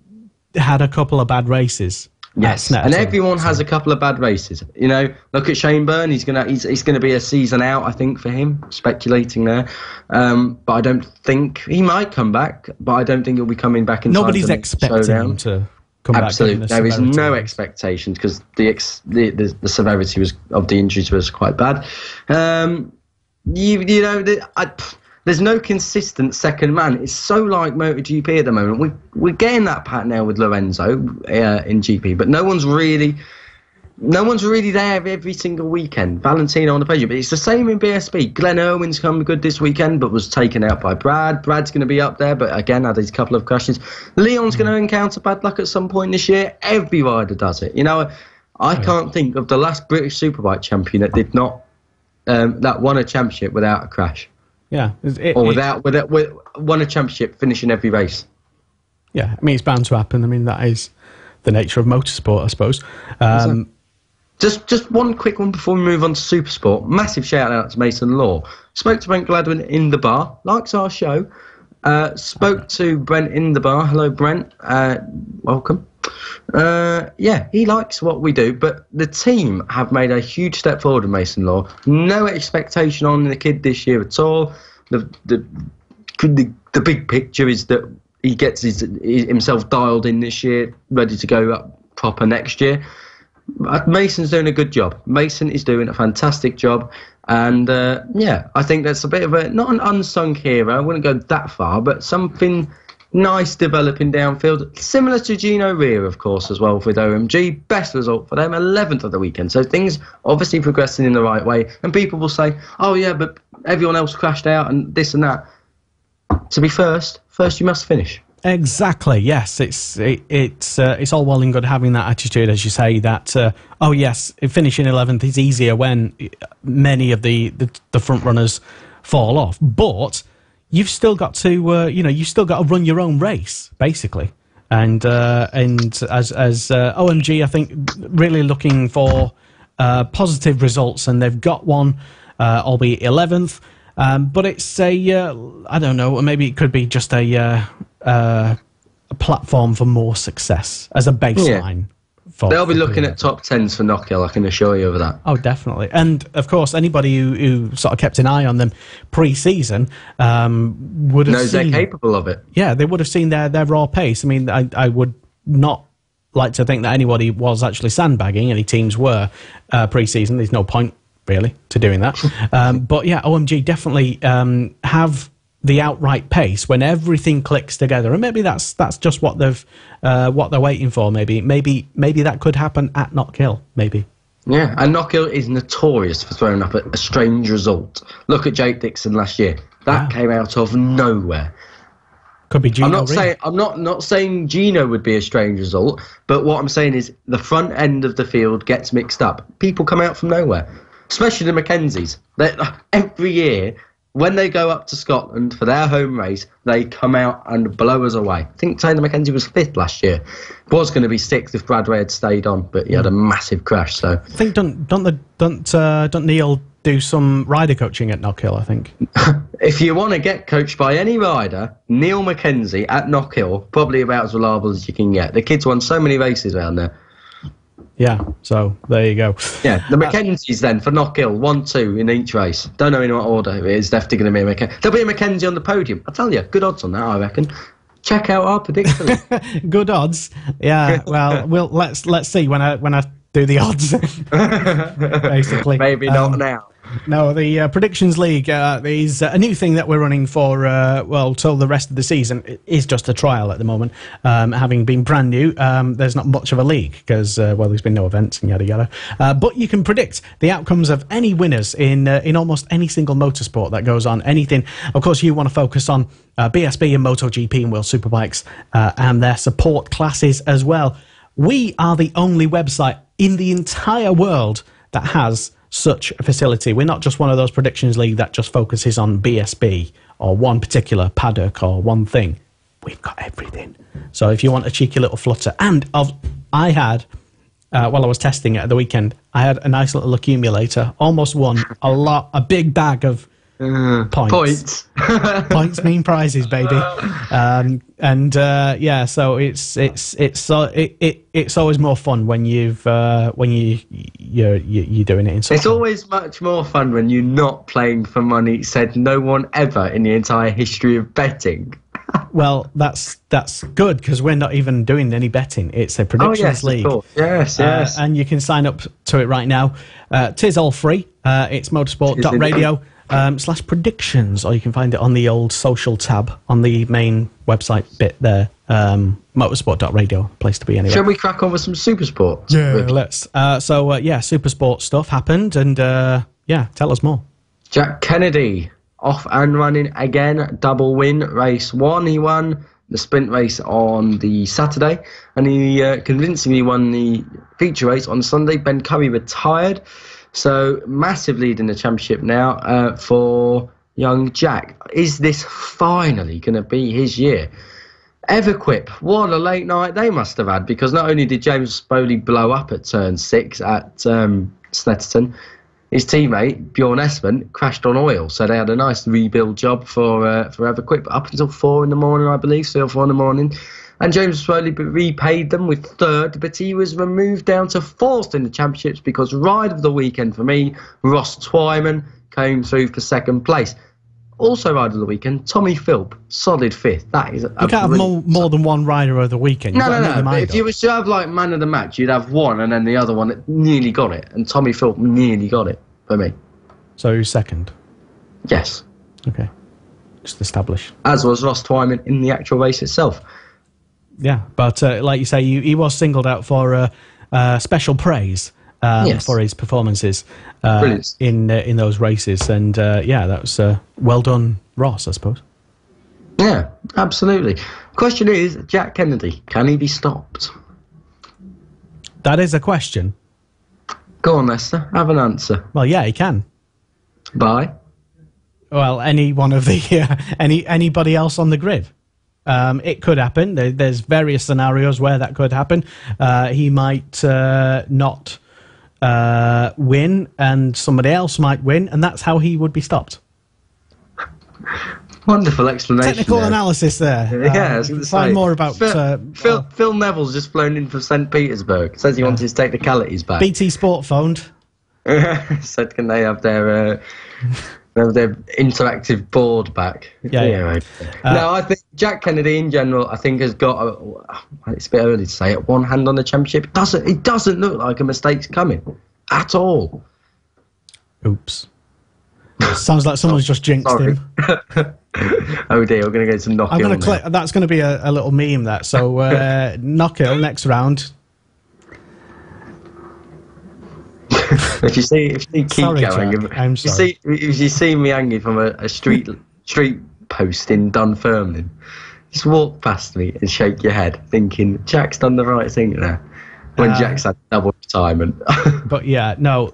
had a couple of bad races. Yes, and everyone has a couple of bad races. Look at Shane Byrne. He's gonna be a season out, I think, for him. Speculating there, but I don't think he might come back. But I don't think he'll be coming back in time. Nobody's expecting him to come back. Absolutely, there is no expectations because the severity of the injuries was quite bad. There's no consistent second man. It's so like MotoGP at the moment. We're getting that pattern now with Lorenzo in GP, but no one's really there every single weekend. Valentino on the podium, but it's the same in BSB. Glenn Irwin's come good this weekend, but was taken out by Brad. Brad's going to be up there, but again had these couple of crashes. Leon's going to encounter bad luck at some point this year. Every rider does it. I can't think of the last British Superbike champion that did not that won a championship without a crash. Yeah, won a championship finishing every race. Yeah, I mean it's bound to happen. I mean that is the nature of motorsport, I suppose. Just one quick one before we move on to Supersport. Massive shout out to Mason Law. Spoke to Brent Gladwin in the bar, likes our show. Spoke to Brent in the bar. Hello, Brent. Welcome. He likes what we do, but the team have made a huge step forward with Mason Law. No expectation on the kid this year at all. The big picture is that he gets himself dialed in this year, ready to go up proper next year. Mason's doing a good job. Mason is doing a fantastic job. And, I think that's a bit of not an unsung hero, I wouldn't go that far, but something nice developing downfield. Similar to Gino Rea, of course, as well with OMG. Best result for them, 11th of the weekend. So things obviously progressing in the right way. And people will say, oh, yeah, but everyone else crashed out and this and that. To be first you must finish. Exactly. Yes, it's all well and good having that attitude, as you say. That finishing 11th is easier when many of the front runners fall off. But you've still got to run your own race, basically. And as OMG, I think really looking for positive results, and they've got one, albeit 11th. But it's I don't know, maybe it could be just a platform for more success as a baseline. Yeah. They'll be looking at top 10s for Knockhill, I can assure you of that. Oh, definitely. And, of course, anybody who sort of kept an eye on them pre-season would have knows they're capable of it. Yeah, they would have seen their raw pace. I mean, I would not like to think that anybody was actually sandbagging. Any teams were pre-season. There's no point, really, to doing that. But, yeah, OMG definitely have the outright pace when everything clicks together, and maybe that's just what they're waiting for. Maybe that could happen at Knockhill. Maybe. Yeah, and Knockhill is notorious for throwing up a strange result. Look at Jake Dixon last year. That came out of nowhere. Could be Gino. I'm not saying Gino would be a strange result, but what I'm saying is the front end of the field gets mixed up. People come out from nowhere, especially the Mackenzies. Every year, when they go up to Scotland for their home race, they come out and blow us away. I think Taylor Mackenzie was 5th last year. Was going to be 6th if Bradway had stayed on, but he had a massive crash. So I think don't Neil do some rider coaching at Knockhill? I think if you want to get coached by any rider, Neil Mackenzie at Knockhill, probably about as reliable as you can get. The kid's won so many races around there. Yeah, so there you go. Yeah, the Mackenzies then for Knockhill, 1-2 in each race. Don't know in what order it is. Definitely going to be a Mackenzie. There'll be a Mackenzie on the podium. I tell you, good odds on that, I reckon. Check out our prediction. Good odds. Yeah. Well, let's see when I do the odds. Basically, maybe not now. No, the Predictions League is a new thing that we're running for, till the rest of the season. It is just a trial at the moment. Having been brand new, there's not much of a league because, there's been no events and yada yada. But you can predict the outcomes of any winners in almost any single motorsport that goes on. Anything. Of course, you want to focus on BSB and MotoGP and World Superbikes and their support classes as well. We are the only website in the entire world that has such a facility. We're not just one of those predictions league that just focuses on BSB or one particular paddock or one thing. We've got everything. So if you want a cheeky little flutter, I had while I was testing it at the weekend, I had a nice little accumulator. Almost won a big bag of points. Points mean prizes, baby. So it's always more fun when you're doing it. It's always much more fun when you're not playing for money. Said no one ever in the entire history of betting. Well, that's good because we're not even doing any betting. It's a predictions league. Yes. And you can sign up to it right now. Tis all free. It's motorsport.radio. /predictions, or you can find it on the old social tab on the main website bit there. Motorsport.radio, place to be anyway. Shall we crack on with some Supersport? Yeah, let's. Supersport stuff happened, and tell us more. Jack Kennedy off and running again, double win, race 1. He won the sprint race on the Saturday, and he convincingly won the feature race on Sunday. Ben Curry retired. So, massive lead in the championship now for young Jack. Is this finally going to be his year? Everquip, what a late night they must have had, because not only did James Spoley blow up at turn 6 at Snetterton, his teammate, Bjorn Espen, crashed on oil. So they had a nice rebuild job for Everquip up until 4 in the morning, I believe, 3 or 4 in the morning. And James Spoley repaid them with 3rd, but he was removed down to 4th in the championships because ride of the weekend for me, Ross Twyman, came through for 2nd place. Also ride of the weekend, Tommy Philp, solid 5th. That is. You can't have more than one rider of the weekend. No. But if you were to have like man of the match, you'd have one, and then the other one that nearly got it. And Tommy Philp nearly got it for me. So who's 2nd? Yes. Okay. Just establish. As was Ross Twyman in the actual race itself. Yeah, but like you say, he was singled out for special praise. For his performances in those races, and that was well done, Ross, I suppose. Yeah, absolutely. Question is, Jack Kennedy, can he be stopped? That is a question. Go on, Lester, have an answer. Well, yeah, he can. By? Well, any one of the anybody else on the grid. It could happen. There's various scenarios where that could happen. He might not win, and somebody else might win, and that's how he would be stopped. Wonderful explanation. Technical analysis there. Yeah, I was going to say. Find more about Phil Neville's just flown in from St. Petersburg. Says he wants his technicalities back. BT Sport phoned. Said, can they have their interactive board back? Yeah. No, I think Jack Kennedy in general, I think has got. It's a bit early to say it. One hand on the championship. It doesn't look like a mistake's coming at all. Oops. Sounds like someone's just jinxed him. Oh dear, we're going to go to Knockhill. I'm going to click. That's going to be a little meme. That so Knockhill next round. If you keep sorry, going, Jack, I'm sorry. If you see me hanging from a street post in Dunfermline, just walk past me and shake your head, thinking Jack's done the right thing there. When Jack's had double retirement. But yeah, no.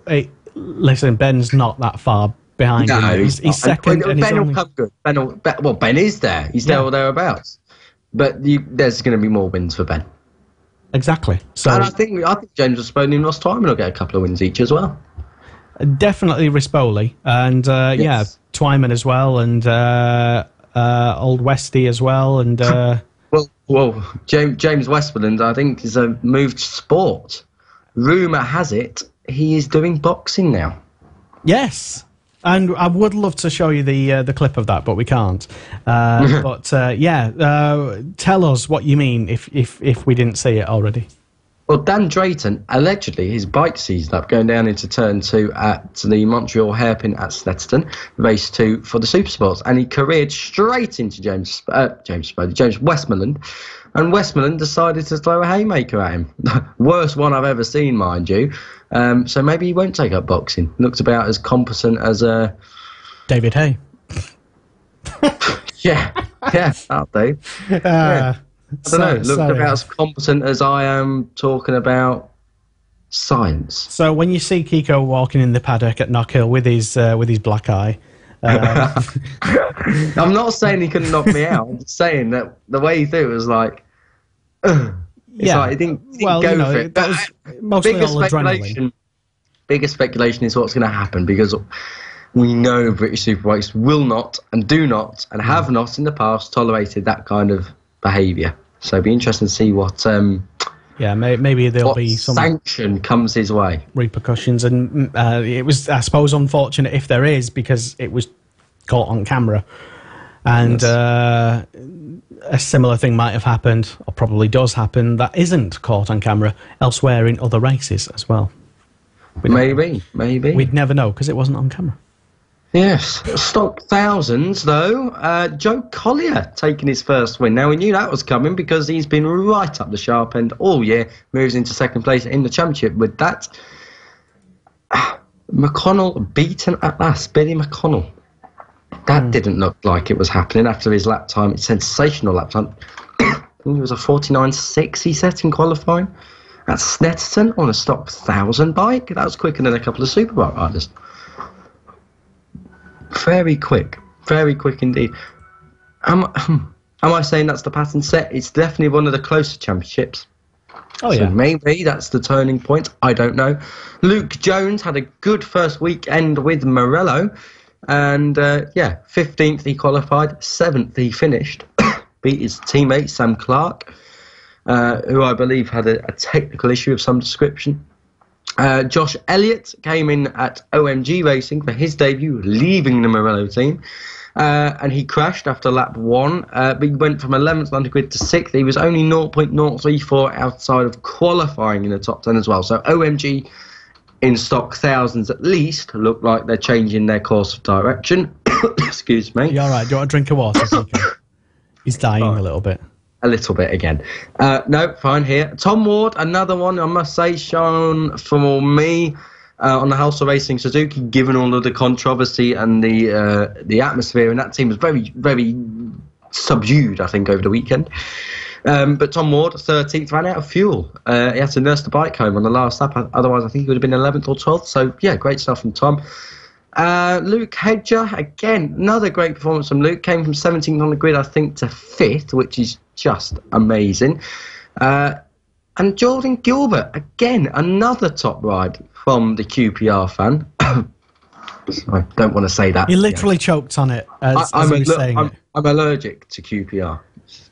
Listen, Ben's not that far behind him. He's second. Ben will come good. Ben is there. He's there or thereabouts. But there's going to be more wins for Ben. Exactly. So, and I think James Rispoli and Ross Twyman will get a couple of wins each as well. Definitely Rispoli, and yes. Twyman as well, and Old Westy as well, and well, James Westmoreland, I think, is a moved sport. Rumour has it he is doing boxing now. Yes. And I would love to show you the clip of that, but we can't. But tell us what you mean if we didn't see it already. Well, Dan Drayton, allegedly, his bike seized up going down into turn 2 at the Montreal Hairpin at Snetterton, race 2 for the Supersports, and he careered straight into James Westmoreland, and Westmoreland decided to throw a haymaker at him. Worst one I've ever seen, mind you. So maybe he won't take up boxing. Looks about as competent as David Hay. yeah, that'll do. I don't know. Looked about as competent as I am talking about science. So when you see Kiko walking in the paddock at Knockhill with his black eye, I'm not saying he couldn't knock me out. I'm just saying that the way he threw it was like, like he didn't go for it. That was mostly all adrenaline. Biggest speculation is what's going to happen, because we know British Superbikes will not and do not and have not in the past tolerated that kind of behaviour. So it'll be interesting to see what maybe there'll be some sanction comes his way, repercussions, and it was, I suppose, unfortunate if there is, because it was caught on camera, and a similar thing might have happened, or probably does happen, that isn't caught on camera elsewhere in other races as well. Maybe we'd never know because it wasn't on camera. Yes, stock thousands though. Joe Collier taking his first win. Now we knew that was coming because he's been right up the sharp end all year. Moves into second place in the championship with that. McConnell beaten at last. Billy McConnell. That didn't look like it was happening after his lap time. It's sensational lap time. I think it was a 49.6 he set in qualifying. At Snetterton on a stock 1000 bike. That was quicker than a couple of Superbike riders. Very quick indeed. Am I saying that's the pattern set? It's definitely one of the closer championships. Oh, so yeah. maybe that's the turning point. I don't know. Luke Jones had a good first weekend with Morello. And, 15th he qualified, 7th he finished. Beat his teammate, Sam Clark, who I believe had a technical issue of some description. Josh Elliott came in at OMG Racing for his debut, leaving the Morello team. And he crashed after lap 1. But he went from 11th on the grid to 6th. He was only 0.034 outside of qualifying in the top 10 as well. So OMG, in stock thousands at least, look like they're changing their course of direction. Excuse me. You all right? Do you want a drink of water? He's dying a little bit. A little bit again. No, fine here. Tom Ward, another one, I must say, shown for me on the House of Racing Suzuki, given all of the controversy and the atmosphere, and that team was very, very subdued, I think, over the weekend. But Tom Ward, 13th, ran out of fuel. He had to nurse the bike home on the last lap. Otherwise, I think he would have been 11th or 12th. So, yeah, great stuff from Tom. Luke Hedger, again, another great performance from Luke. Came from 17th on the grid, I think, to 5th, which is just amazing. And Jordan Gilbert, again, another top ride from the QPR fan. I don't want to say that. He literally choked on it as he was saying it. I'm allergic to QPR.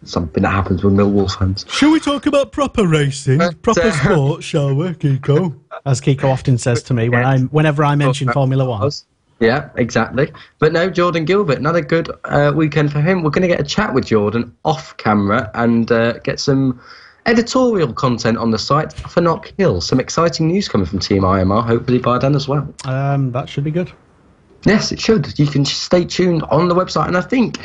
Something that happens with Millwall fans. Shall we talk about proper racing, proper sport, shall we, Kiko? As Kiko often says to me whenever I mention Formula One. Yeah, exactly. But no, Jordan Gilbert, another good weekend for him. We're going to get a chat with Jordan off camera and get some editorial content on the site for Knock Hill. Some exciting news coming from Team IMR, hopefully by then as well. That should be good. Yes, it should. You can stay tuned on the website. And I think,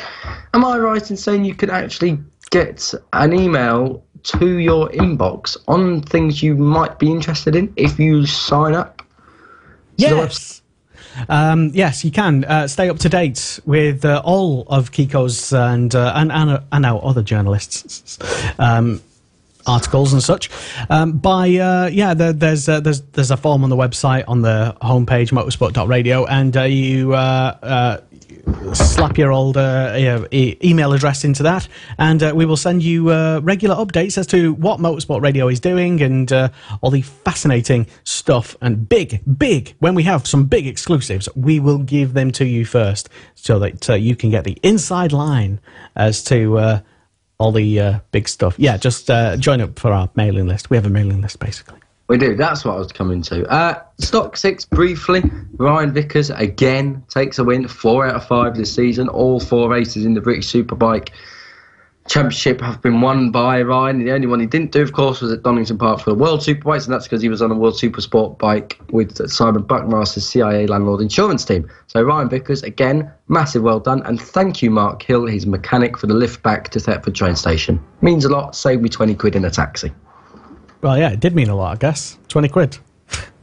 am I right in saying you can actually get an email to your inbox on things you might be interested in if you sign up? Yes. Yes, you can. Stay up to date with all of Kiko's and our other journalists' articles and such. There's a form on the website on the homepage, motorsport.radio, and you slap your old email address into that, and we will send you regular updates as to what Motorsport Radio is doing and all the fascinating stuff and big, when we have some big exclusives, we will give them to you first so that you can get the inside line as to all the big stuff. Yeah, just join up for our mailing list. We have a mailing list, basically. We do. That's what I was coming to. Stock 6, briefly. Ryan Vickers, again, takes a win. 4 out of 5 this season. All 4 races in the British Superbike Championship have been won by Ryan. The only one he didn't do, of course, was at Donington Park for the World Superbikes, and that's because he was on a World Supersport bike with Simon Buckmaster's CIA Landlord Insurance team. So Ryan Vickers, again, massive well done. And thank you, Mark Hill, his mechanic, for the lift back to Thetford train station. Means a lot. Saved me 20 quid in a taxi. Well, yeah, it did mean a lot, I guess. 20 quid.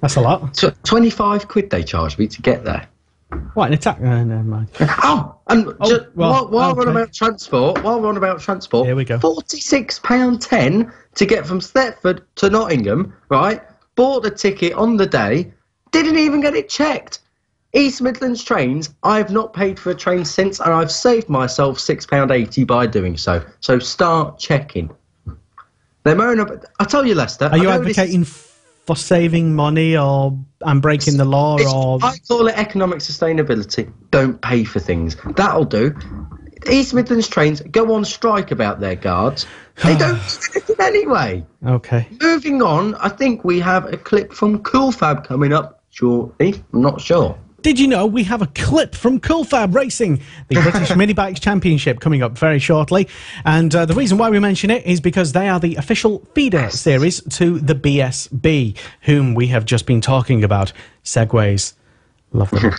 That's a lot. So 25 quid they charged me to get there. What, in a taxi? Never mind. While we're on about transport, here we go. £46.10 to get from Thetford to Nottingham, right? Bought the ticket on the day, didn't even get it checked. East Midlands Trains, I've not paid for a train since, and I've saved myself £6.80 by doing so. So start checking. They're moaning about... I tell you, Lester... Are you advocating for saving money or I'm breaking the law? Or I call it economic sustainability. Don't pay for things. That'll do. East Midlands Trains go on strike about their guards. They don't do anything anyway. Okay. Moving on, I think we have a clip from Cool Fab coming up shortly. I'm not sure. Did you know we have a clip from Cool Fab Racing, the British Mini Bikes Championship, coming up very shortly? And the reason why we mention it is because they are the official feeder series to the BSB, whom we have just been talking about. Segways. Love them.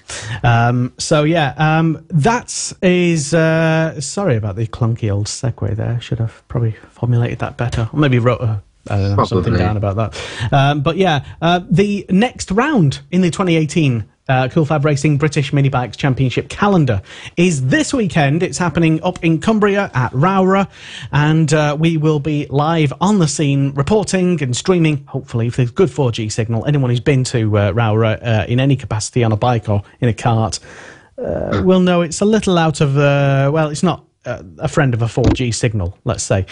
That is... sorry about the clunky old segue there. Should have probably formulated that better. Or maybe wrote something down about that. The next round in the 2018 Cool Fab Racing British Mini Bikes Championship calendar is this weekend. It's happening up in Cumbria at Rowra, and we will be live on the scene reporting and streaming, hopefully, if there's good 4G signal. Anyone who's been to Rowra in any capacity on a bike or in a cart will know it's a little out of... it's not a friend of a 4G signal, let's say.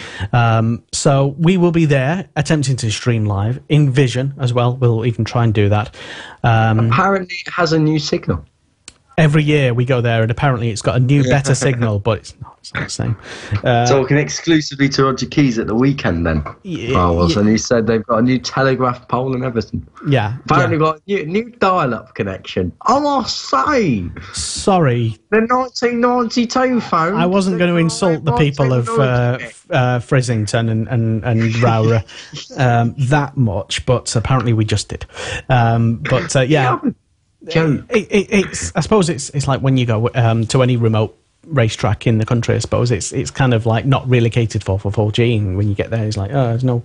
So we will be there attempting to stream live in Vision as well. We'll even try and do that. Apparently it has a new signal. Every year we go there, and apparently it's got a new, better signal, but it's not the same. Talking exclusively to Roger Keys at the weekend then. And he said they've got a new telegraph pole and everything. Yeah. Apparently got a new dial-up connection. I must say. Sorry. The 1992 phone. I wasn't going to insult the people of Frizzington and Rowra that much, but apparently we just did. Yeah. It's I suppose it's like when you go to any remote racetrack in the country. I suppose it's kind of like not really catered for 4G, and when you get there, it's like, oh, there's no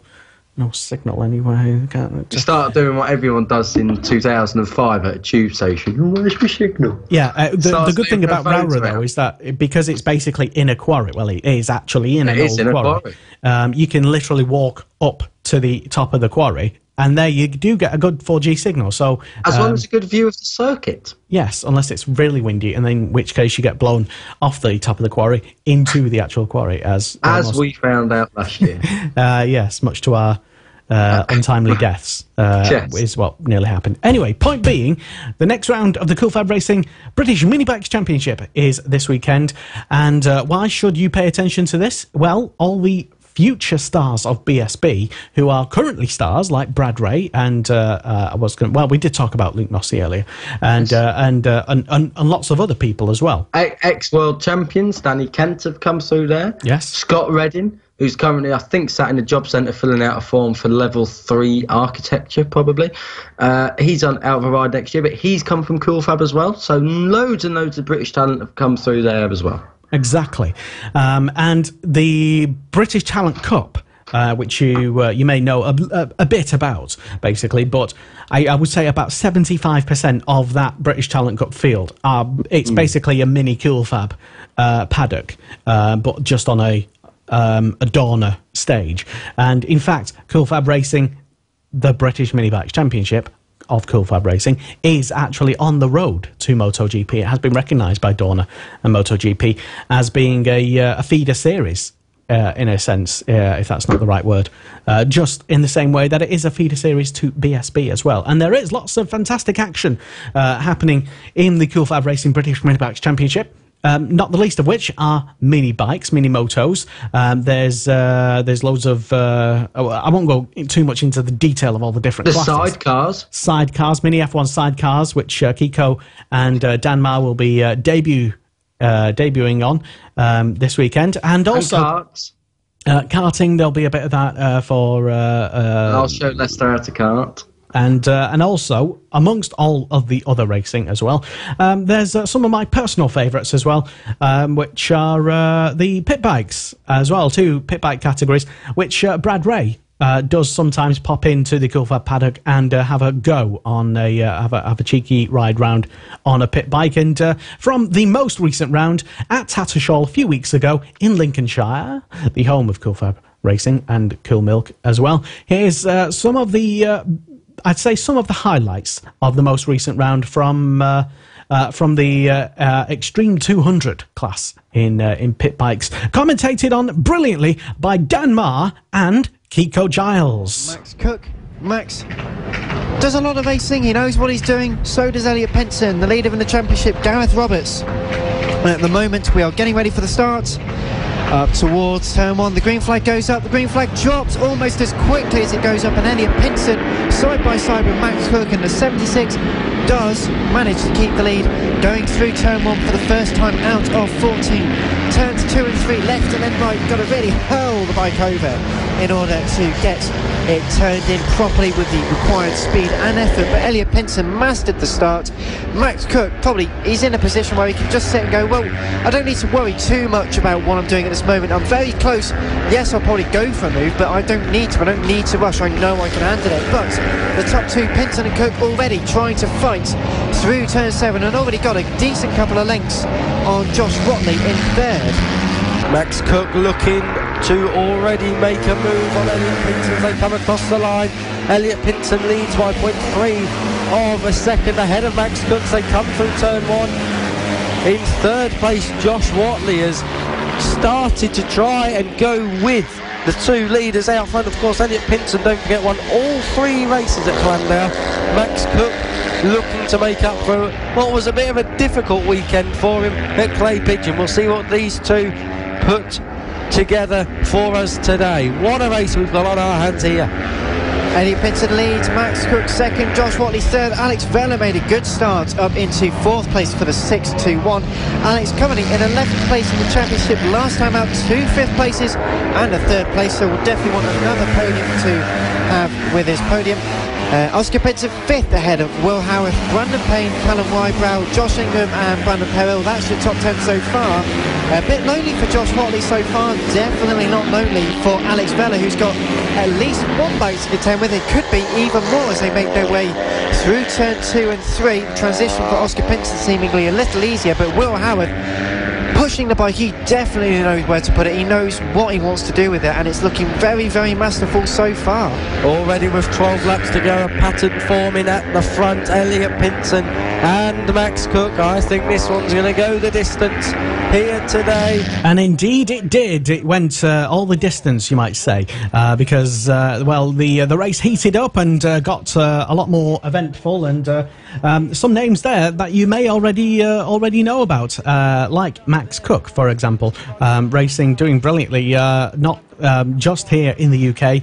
signal anywhere. You start doing what everyone does in 2005 at a tube station. Where's my signal? Yeah, the good thing about Rowra though is that because it's basically in a quarry. Well, it is actually in an old quarry. You can literally walk up to the top of the quarry, and there you do get a good 4G signal. So as well as a good view of the circuit. Yes, unless it's really windy, and then in which case you get blown off the top of the quarry into the actual quarry, as we found out last year. Yes, much to our untimely deaths is what nearly happened. Anyway, point being, the next round of the Cool Fab Racing British Mini Bikes Championship is this weekend, and why should you pay attention to this? Well, all the future stars of BSB who are currently stars, like Brad Ray and we did talk about Luke Nossi earlier, and lots of other people as well. Ex-world champions Danny Kent have come through there. Yes. Scott Redding, who's currently, I think, sat in the job centre filling out a form for level 3 architecture, probably. He's out of a ride next year, but he's come from Cool Fab as well. So loads and loads of British talent have come through there as well. Exactly. And the British Talent Cup, which you may know a bit about, basically, but I would say about 75% of that British Talent Cup field it's basically a mini Cool Fab paddock, but just on a Dorna stage. And in fact, Cool Fab Racing, the British Mini Bikes Championship of Cool Fab Racing, is actually on the road to MotoGP. It has been recognised by Dorna and MotoGP as being a feeder series, in a sense, if that's not the right word, just in the same way that it is a feeder series to BSB as well. And there is lots of fantastic action happening in the Cool Fab Racing British Mini Bikes Championship. Not the least of which are mini bikes, mini motos. There's loads of. I won't go too much into the detail of all the different classes. Sidecars, mini F1 sidecars, which Kiko and Dan Ma will be debuting on this weekend, and also karts. Karting. There'll be a bit of that for. I'll show Lester how to kart. And also, amongst all of the other racing as well, there's some of my personal favourites as well, which are the pit bikes as well, 2 pit bike categories, which Brad Ray does sometimes pop into the Cool Fab paddock and have a go on have a cheeky ride round on a pit bike. And from the most recent round at Tattershall a few weeks ago in Lincolnshire, the home of Cool Fab Racing and Cool Milk as well, here's some of the I'd say some of the highlights of the most recent round from the Extreme 200 class in pit bikes, commentated on brilliantly by Dan Ma and Kiko Giles. Max does a lot of racing. He knows what he's doing. So does Elliot Penson, the leader in the championship, Gareth Roberts. And at the moment, we are getting ready for the start. Up towards turn 1, the green flag goes up, the green flag drops almost as quickly as it goes up, and Elliot Pinson side by side with Max Cook, and the 76 does manage to keep the lead going through turn 1 for the first time out of 14. Turns 2 and 3 left and then right, got to really hurl the bike over in order to get it turned in properly with the required speed and effort, but Elliot Pinson mastered the start. Max Cook he's in a position where he can just sit and go, well, I don't need to worry too much about what I'm doing at this moment. I'm very close. Yes, I'll probably go for a move, but I don't need to rush. I know I can handle it. But the top 2, Pinson and Cook, already trying to fight through turn 7 and already got a decent couple of lengths on Josh Rotley in 3rd. Max Cook looking to already make a move on Elliot Pinson as they come across the line. Elliot Pinson leads by 0.3 of a second ahead of Max Cook as they come through turn 1. In 3rd place, Josh Watley has started to try and go with the two leaders out front. Of course, Elliot Pinson, don't forget, won all 3 races at Clandau. Max Cook looking to make up for what was a bit of a difficult weekend for him at Clay Pigeon. We'll see what these two put together for us today. What a race we've got on our hands here. Elliot Pinson leads, Max Cook second, Josh Watley third. Alex Vella made a good start up into 4th place for the 6-2-1. Alex currently in 11th place in the championship, last time out 2 5th places and a 3rd place, so we'll definitely want another podium to have with his podium. Oscar Pinson 5th ahead of Will Howarth, Brandon Payne, Callum Wybrow, Josh Ingham and Brandon Perrill. That's your top 10 so far. A bit lonely for Josh Watley so far, definitely not lonely for Alex Vella, who's got at least 1 bike to contend with. It could be even more as they make their way through turn 2 and 3. Transition for Oscar Pinson seemingly a little easier, but Will Howarth pushing the bike, he definitely knows where to put it. He knows what he wants to do with it, and it's looking very, very masterful so far. Already with 12 laps to go, a pattern forming at the front. Elliot Pinson and Max Cook. I think this one's going to go the distance here today. And indeed it did. It went all the distance, you might say, because, well, the race heated up and got a lot more eventful, and some names there that you may already know about, like Max Cook, for example, racing, doing brilliantly, not just here in the UK,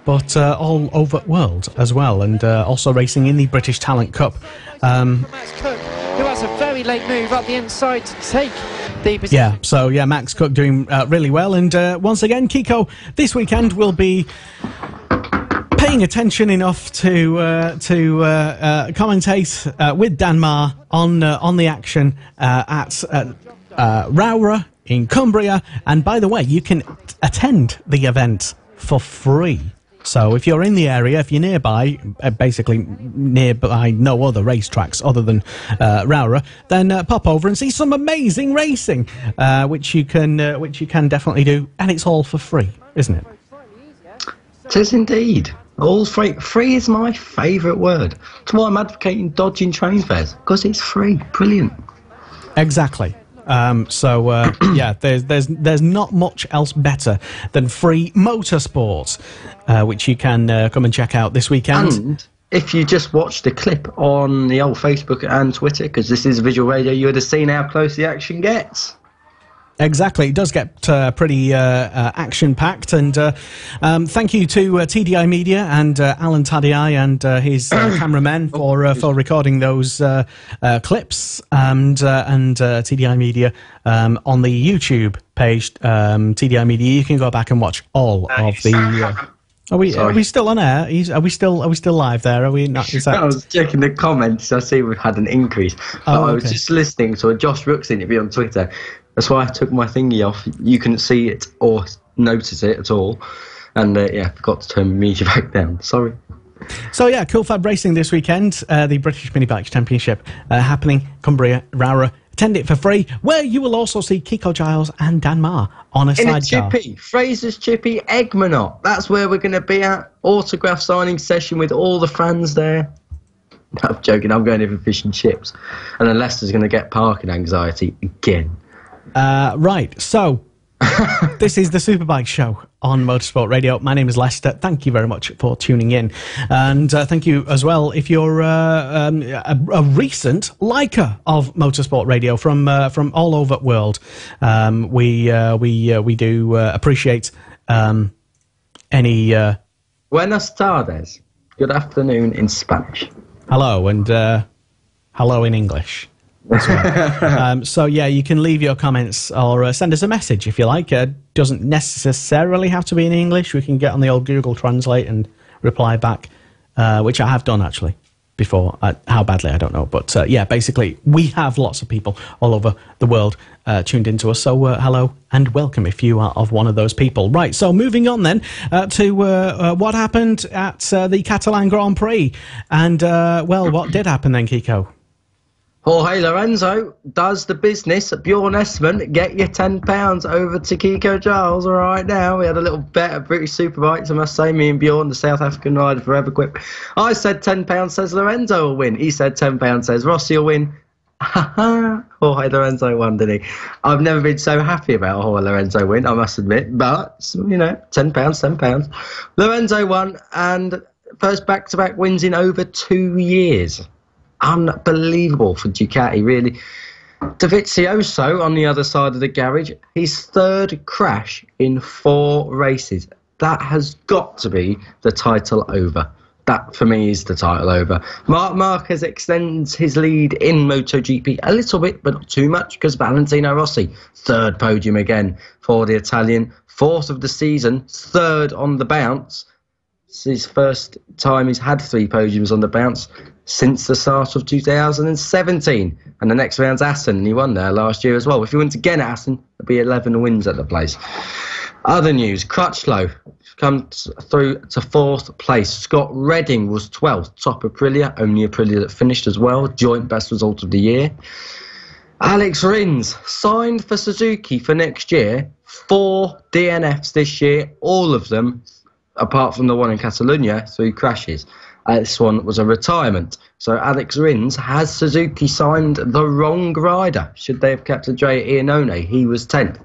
but all over the world as well, and also racing in the British Talent Cup. Max Cook, who has a very late move up the inside to take the position. Yeah, so yeah, Max Cook doing really well, and once again, Kiko, this weekend will be paying attention enough to commentate with Dan Marr on the action at Rowra in Cumbria. And by the way, you can attend the event for free. So if you're in the area, if you're nearby, basically nearby no other racetracks other than Rowra, then pop over and see some amazing racing, which you can definitely do, and it's all for free, isn't it? It is indeed. All free. Free is my favourite word. That's why I'm advocating dodging train fares, because it's free. Brilliant. Exactly. Yeah, there's not much else better than free motorsport, which you can come and check out this weekend. And if you just watched the clip on the old Facebook and Twitter, because this is visual radio, you would have seen how close the action gets. Exactly, it does get pretty action-packed, and thank you to TDI Media and Alan Tadei and his cameramen for recording those clips, and TDI Media on the YouTube page. TDI Media, you can go back and watch all of the. Are we still on air? Are we still live there? Are we not? Is that... I was checking the comments. I see we've had an increase. I was just listening to a Josh Rooks interview on Twitter. That's why I took my thingy off. You couldn't see it or notice it at all. And, forgot to turn the media back down. Sorry. So, yeah, Cool Fab Racing this weekend. The British Mini Bikes Championship happening. Cumbria, Rowra. Attend it for free, where you will also see Kiko Giles and Dan Marr on a sidecar. Chippy. Fraser's Chippy, Egmonot. That's where we're going to be at. Autograph signing session with all the fans there. I'm joking. I'm going in for fish and chips. And then Leicester's going to get parking anxiety again. Right, so this is the Superbike Show on Motorsport Radio. My name is Lester. Thank you very much for tuning in, and thank you as well if you're a recent liker of Motorsport Radio from all over the world. We do appreciate any. Buenas tardes. Good afternoon in Spanish. Hello, and hello in English. So yeah, you can leave your comments or send us a message if you like. Doesn't necessarily have to be in English. We can get on the old Google Translate and reply back, which I have done actually before. How badly, I don't know, but yeah, basically we have lots of people all over the world tuned into us, so hello and welcome if you are of one of those people. Right, so moving on then to what happened at the Catalan Grand Prix, and well, what did happen then, Kiko? Jorge Lorenzo does the business at Bjorn Esmond. Get your £10 over to Kiko Giles right now. We had a little bet at British Superbikes, I must say. Me and Bjorn, the South African rider for Everquip. I said £10 says Lorenzo will win. He said £10 says Rossi will win. Jorge Lorenzo won, didn't he? I've never been so happy about a Jorge Lorenzo win, I must admit. But, £10. Lorenzo won, and first back-to-back wins in over 2 years. Unbelievable for Ducati, really. Dovizioso on the other side of the garage, his third crash in 4 races. That has got to be the title over. That, for me, is the title over. Marc Marquez extends his lead in MotoGP a little bit, but not too much, because Valentino Rossi, third podium again for the Italian, 4th of the season, 3rd on the bounce. It's his first time he's had 3 podiums on the bounce since the start of 2017. And the next round's Assen, and he won there last year as well. If he wins again at Assen, there'll be 11 wins at the place. Other news, Crutchlow comes through to 4th place. Scott Redding was 12th, top Aprilia, only Aprilia that finished as well, joint best result of the year. Alex Rins signed for Suzuki for next year, 4 DNFs this year, all of them, apart from the one in Catalonia, 3 crashes. This one was a retirement. So Alex Rins has Suzuki signed the wrong rider. Should they have kept Andrea Iannone? He was 10th.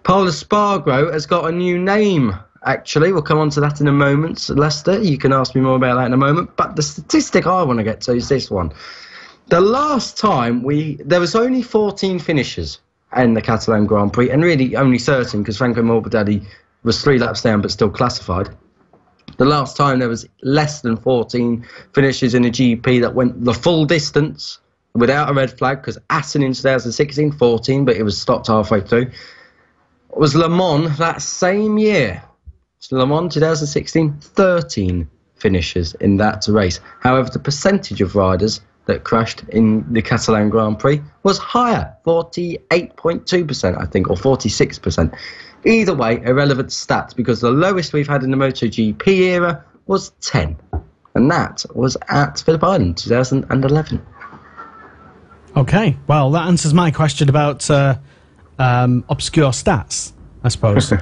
Pol Espargaro has got a new name, actually. We'll come on to that in a moment. Lester, you can ask me more about that in a moment. But the statistic I want to get to is this one. The last time there was only 14 finishers in the Catalan Grand Prix, and really only 13 because Franco Morbidelli was 3 laps down but still classified. The last time there was less than 14 finishers in a GP that went the full distance without a red flag, because Assen in 2016, 14, but it was stopped halfway through. It was Le Mans that same year. So Le Mans 2016, 13 finishers in that race. However, the percentage of riders that crashed in the Catalan Grand Prix was higher, 48.2%, I think, or 46%. Either way, irrelevant stats, because the lowest we've had in the MotoGP era was 10. And that was at Phillip Island, 2011. Okay, well, that answers my question about obscure stats, I suppose.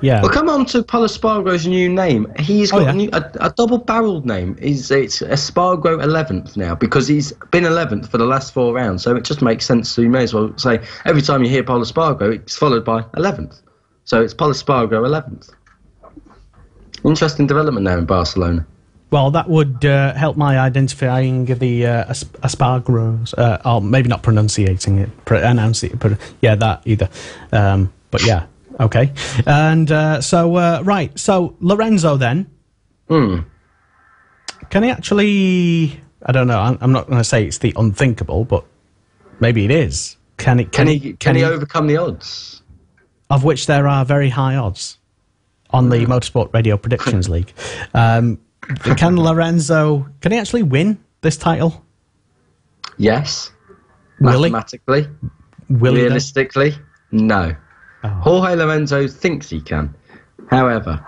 Yeah. Well, come on to Pol Espargaro's new name. He's got a double-barreled name. It's Espargaro 11th now, because he's been 11th for the last 4 rounds. So it just makes sense. So you may as well say every time you hear Pol Espargaro, it's followed by 11th. So it's Pol Espargaro 11th. Interesting development there in Barcelona. Well, that would help my identifying the Espargaros, or maybe not pronunciating it, yeah, that either. But yeah. Okay, and right, so Lorenzo then, can he actually, I don't know, I'm not going to say it's the unthinkable, but maybe it is. Can he overcome the odds? Of which there are very high odds on the Motorsport Radio Predictions League. Can Lorenzo, can he actually win this title? Yes. Will mathematically. Will realistically, no. Oh. Jorge Lorenzo thinks he can. However,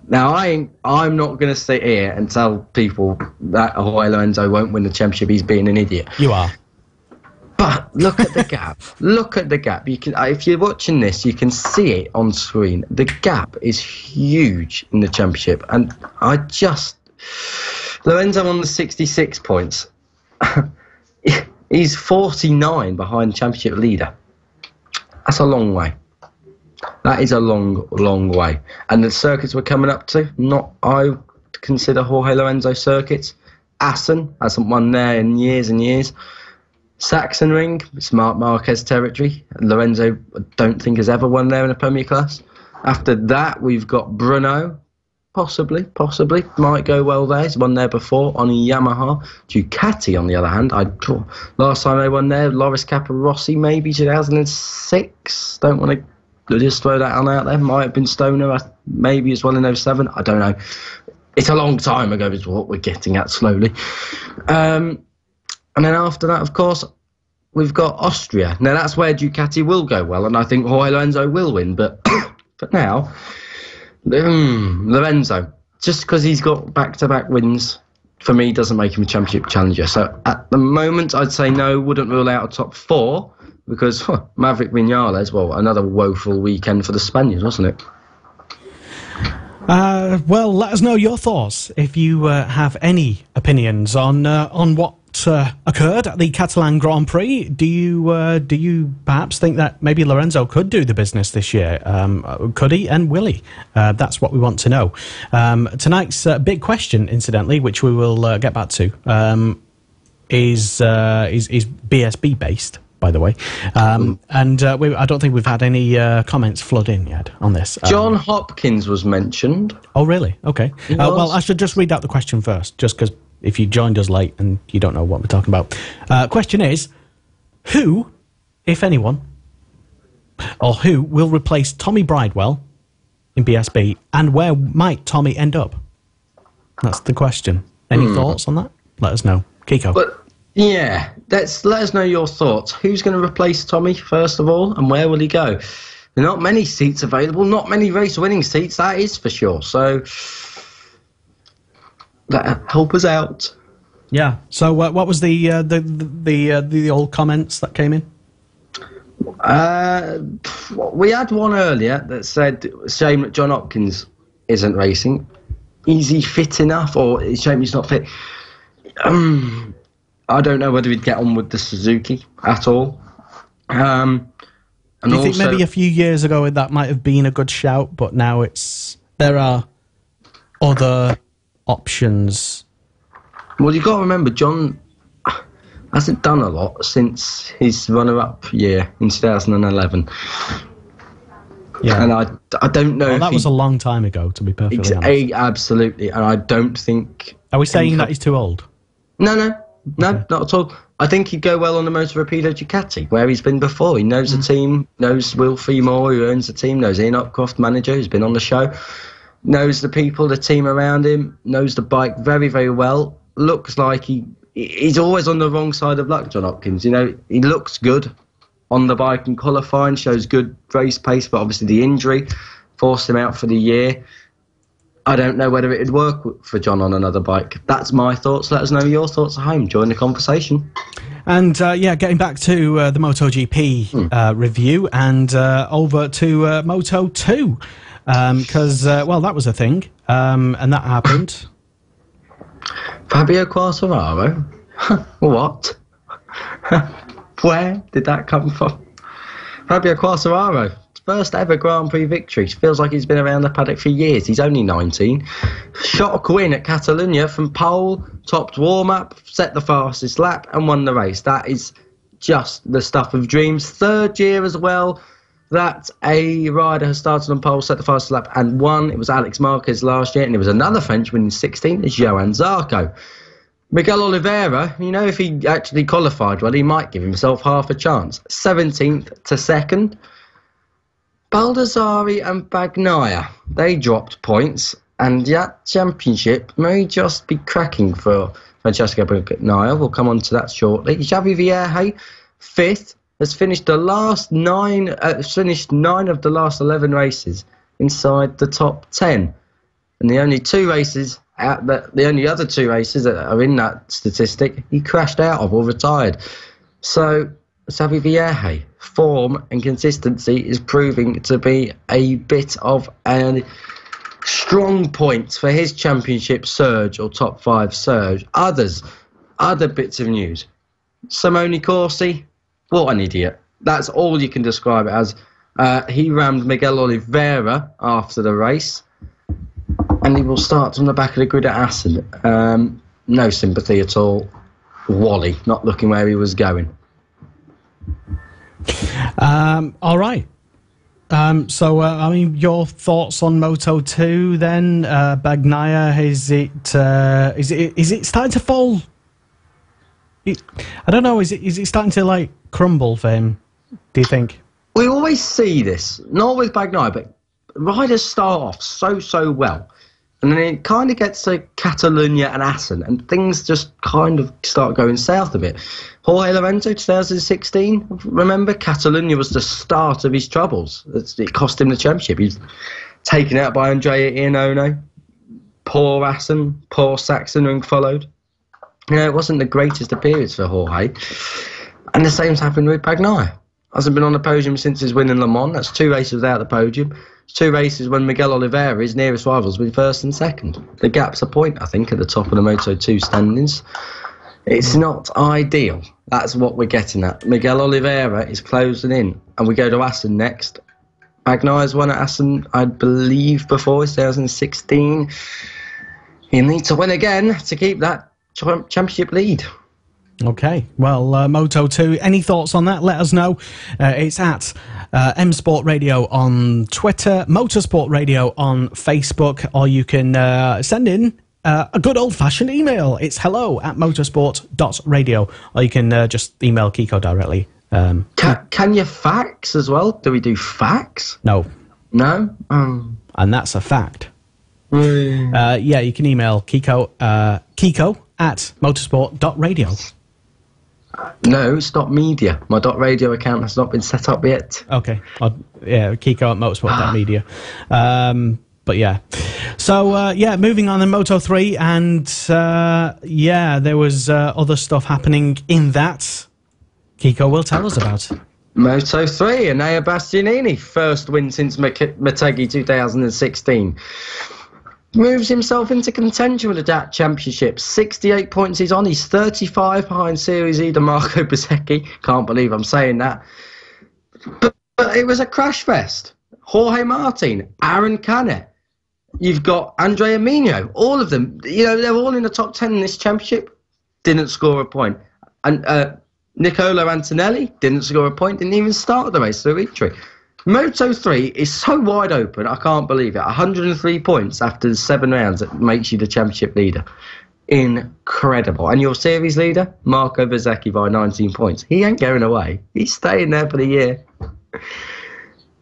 now I'm not going to sit here and tell people that Jorge Lorenzo won't win the championship. He's being an idiot. You are. But look at the gap. Look at the gap. You can, if you're watching this, you can see it on screen. The gap is huge in the championship, and Lorenzo on the 66 points. He's 49 behind the championship leader. That's a long way. That is a long, long way. And the circuits we're coming up to, I consider Jorge Lorenzo circuits. Assen hasn't won there in years and years. Sachsenring, it's Marc Marquez territory. Lorenzo, I don't think, has ever won there in a Premier class. After that, we've got Brno. Possibly, might go well there. He's won there before on a Yamaha. Ducati, on the other hand, last time they won there, Loris Capirossi, maybe 2006. Don't want to just throw that on out there. Might have been Stoner, maybe as well in 07. I don't know. It's a long time ago is what we're getting at slowly. And then after that, of course, we've got Austria. Now, that's where Ducati will go well, and I think Jorge Lorenzo will win. But now, Lorenzo, just because he's got back-to-back wins, for me, doesn't make him a championship challenger. So at the moment, I'd say no, wouldn't rule out a top 4, because Maverick Vinales, well, another woeful weekend for the Spaniards, wasn't it? Well, let us know your thoughts if you have any opinions on what what occurred at the Catalan Grand Prix, do you perhaps think that maybe Lorenzo could do the business this year? Could he and will he? That's what we want to know. Tonight's big question, incidentally, which we will get back to, is BSB based, by the way, and I don't think we've had any comments flood in yet on this. John Hopkins was mentioned. Oh, really? Okay. Well, I should just read out the question first, just because if you joined us late and you don't know what we're talking about. Question is, who, if anyone, or who will replace Tommy Bridewell in BSB, and where might Tommy end up? That's the question. Any thoughts on that? Let us know. Kiko. But yeah, let us know your thoughts. Who's going to replace Tommy, first of all, and where will he go? There are not many seats available, not many race-winning seats, that is for sure. So, help us out. Yeah. So, what was the old comments that came in? We had one earlier that said, shame that John Hopkins isn't racing. Is he fit enough, or it's shame he's not fit? I don't know whether he'd get on with the Suzuki at all. And do you think maybe a few years ago that might have been a good shout, but now there are other options? Well, you've got to remember, John hasn't done a lot since his runner-up year in 2011. Yeah, and I don't know. Well, that was a long time ago, to be perfectly honest. Absolutely, and I don't think. Are we saying that he's too old? No, not at all. I think he'd go well on the Motor Rapido Ducati, where he's been before. He knows the team, knows Will Feemore, who owns the team, knows Ian Upcroft, manager, who's been on the show, knows the people, the team around him, knows the bike very, very well. Looks like he's always on the wrong side of luck, John Hopkins. You know, he looks good on the bike in qualifying, shows good race pace, but obviously the injury forced him out for the year. I don't know whether it would work for John on another bike. That's my thoughts. Let us know your thoughts at home. Join the conversation. And, getting back to the MotoGP review and over to Moto 2, because, that was a thing, and that happened. Fabio Quartararo? What? Where did that come from? Fabio Quartararo. First ever Grand Prix victory. Feels like he's been around the paddock for years. He's only 19. Shock win at Catalunya from pole, topped warm-up, set the fastest lap and won the race. That is just the stuff of dreams. Third year as well that a rider has started on pole, set the fastest lap and won. It was Alex Marquez last year, and it was another Frenchman in 16, it's Johan Zarco. Miguel Oliveira, if he actually qualified well, he might give himself half a chance. 17th to 2nd. Baldassarri and Bagnaia, they dropped points, and that championship may just be cracking for Francesco Bagnaia. We'll come on to that shortly. Xavi Vierge, 5th, has finished finished 9 of the last 11 races inside the top 10, and the only other two races that are in that statistic, he crashed out of or retired. So Xavi Vierge, form and consistency is proving to be a bit of a strong point for his championship surge or top 5 surge. Other bits of news. Simone Corsi, what an idiot. That's all you can describe it as. He rammed Miguel Oliveira after the race, and he will start from the back of the grid at Assen. No sympathy at all. Wally, not looking where he was going. All right. Your thoughts on Moto 2 then? Bagnaia, is it starting to fall? I don't know. Is it starting to crumble for him? Do you think? We always see this, not with Bagnaia, but riders start off so well, and then it kind of gets to Catalunya and Assen, and things just kind of start going south a bit. Jorge Lorenzo, 2016, remember? Catalunya was the start of his troubles. It cost him the championship. He's taken out by Andrea Iannone. Poor Assen, poor Sachsenring followed. It wasn't the greatest of periods for Jorge. And the same's happened with Bagnaia. Hasn't been on the podium since his win in Le Mans. That's 2 races without the podium. It's 2 races when Miguel Oliveira, his nearest rivals, with 1st and 2nd. The gap's a point, I think, at the top of the Moto2 standings. It's not ideal. That's what we're getting at. Miguel Oliveira is closing in, and we go to Assen next. Bagnaia won at Assen, I believe, before 2016. He needs to win again to keep that championship lead. Okay, well, Moto2, any thoughts on that? Let us know. It's at M Sport Radio on Twitter, Motorsport Radio on Facebook, or you can send in a good old-fashioned email. It's hello@motorsport.radio, or you can just email Kiko directly. Can you fax as well? Do we do fax? No. No? And that's a fact. Yeah, you can email Kiko at motorsport.radio. No, it's not media. My .radio account has not been set up yet. Okay. Yeah, Kiko at motorsport.media. But yeah. So, moving on in Moto3, and there was other stuff happening in that. Kiko will tell us about it. Moto3, Enea Bastianini, first win since Motegi 2016. Moves himself into contention with the DAT Championship. 68 points he's on. He's 35 behind Series leader Marco Bezzecchi. Can't believe I'm saying that. But it was a crash fest. Jorge Martin, Aaron Canet. You've got Andrea Mino. All of them. They're all in the top 10 in this championship. Didn't score a point. And Niccolo Antonelli didn't score a point. Didn't even start the race through victory. Moto3 is so wide open, I can't believe it. 103 points after the 7 rounds that makes you the championship leader. Incredible. And your series leader, Marco Bezzecchi, by 19 points. He ain't going away. He's staying there for the year.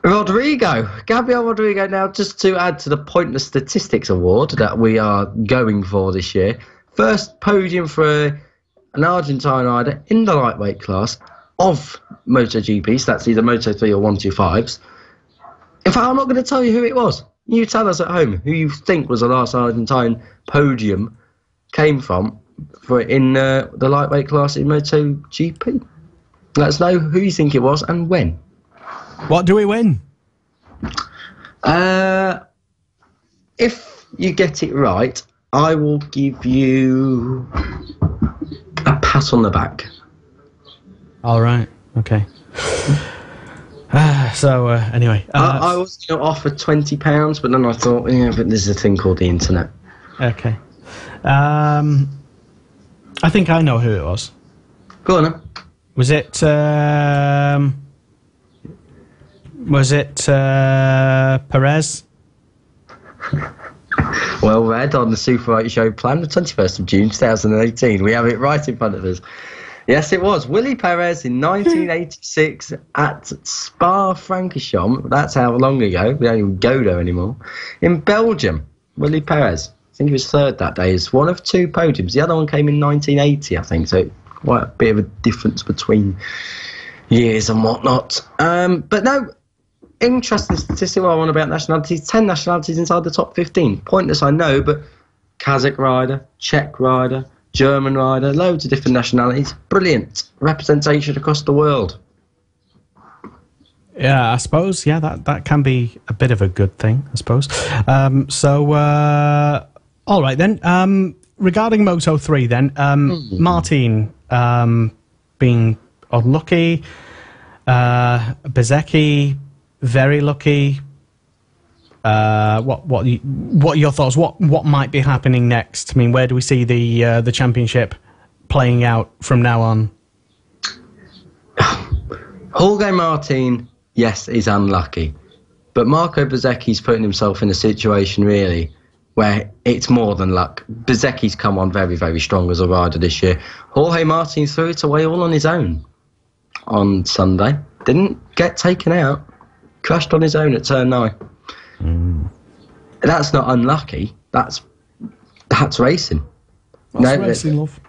Gabriel Rodrigo, now just to add to the Pointless Statistics Award that we are going for this year. First podium for an Argentine rider in the lightweight class of MotoGP, so that's either Moto3 or 125s. In fact, I'm not going to tell you who it was. You tell us at home who you think was the last Argentine podium came from in the lightweight class in MotoGP. Let us know who you think it was and when. What do we win? If you get it right, I will give you a pat on the back. All right. Okay. Anyway. I was going to offer £20, but then I thought, but there's a thing called the internet. Okay. I think I know who it was. Go on then. Was it Perez? Well read on the Superbike show plan, the 21st of June 2018. We have it right in front of us. Yes, it was. Willy Perez in 1986 at Spa-Francorchamps. That's how long ago. We don't even go there anymore. In Belgium, Willy Perez. I think he was third that day. It's one of 2 podiums. The other one came in 1980, I think. So quite a bit of a difference between years and whatnot. But no, interesting statistic. What I want about nationalities: 10 nationalities inside the top 15. Pointless, I know, but Kazakh rider, Czech rider, German rider, loads of different nationalities. Brilliant representation across the world. Yeah, I suppose. Yeah, that can be a bit of a good thing, I suppose. All right then. Regarding Moto3 then, Martin being unlucky, Bezzecchi very lucky. What are your thoughts? What might be happening next? I mean, where do we see the championship playing out from now on? Jorge Martin, yes, is unlucky, but Marco Bezzecchi's putting himself in a situation really where it's more than luck. Bezzecchi's come on very, very strong as a rider this year. Jorge Martin threw it away all on his own on Sunday. Didn't get taken out. Crashed on his own at turn 9. That's not unlucky. That's racing. That's racing, love.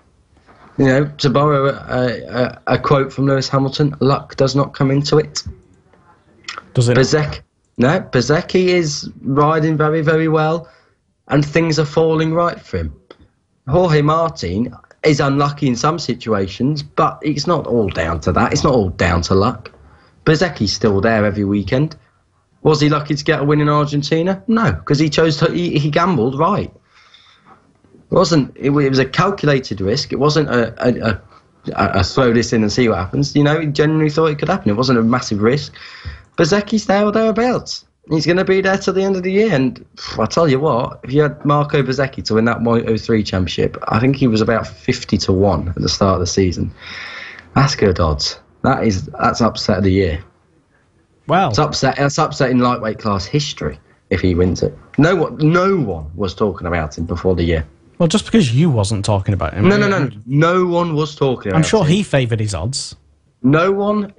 To borrow a quote from Lewis Hamilton, luck does not come into it. Does it? Bezzecchi is riding very, very well, and things are falling right for him. Jorge Martin is unlucky in some situations, but it's not all down to that. It's not all down to luck. Bezzecchi's still there every weekend. Was he lucky to get a win in Argentina? No, because he chose to. He gambled right. It was a calculated risk. It wasn't a throw this in and see what happens. You know, he genuinely thought it could happen. It wasn't a massive risk. Bezecchi's there or thereabouts. He's going to be there till the end of the year. And I'll tell you what, if you had Marco Bezzecchi to win that Moto3 championship, I think he was about 50-1 at the start of the season. That's good odds. That's upset of the year. Wow. That's upset in lightweight class history if he wins it. No one was talking about him before the year. Well, just because you wasn't talking about him. No. No one was talking about him. I'm sure he favoured his odds. No one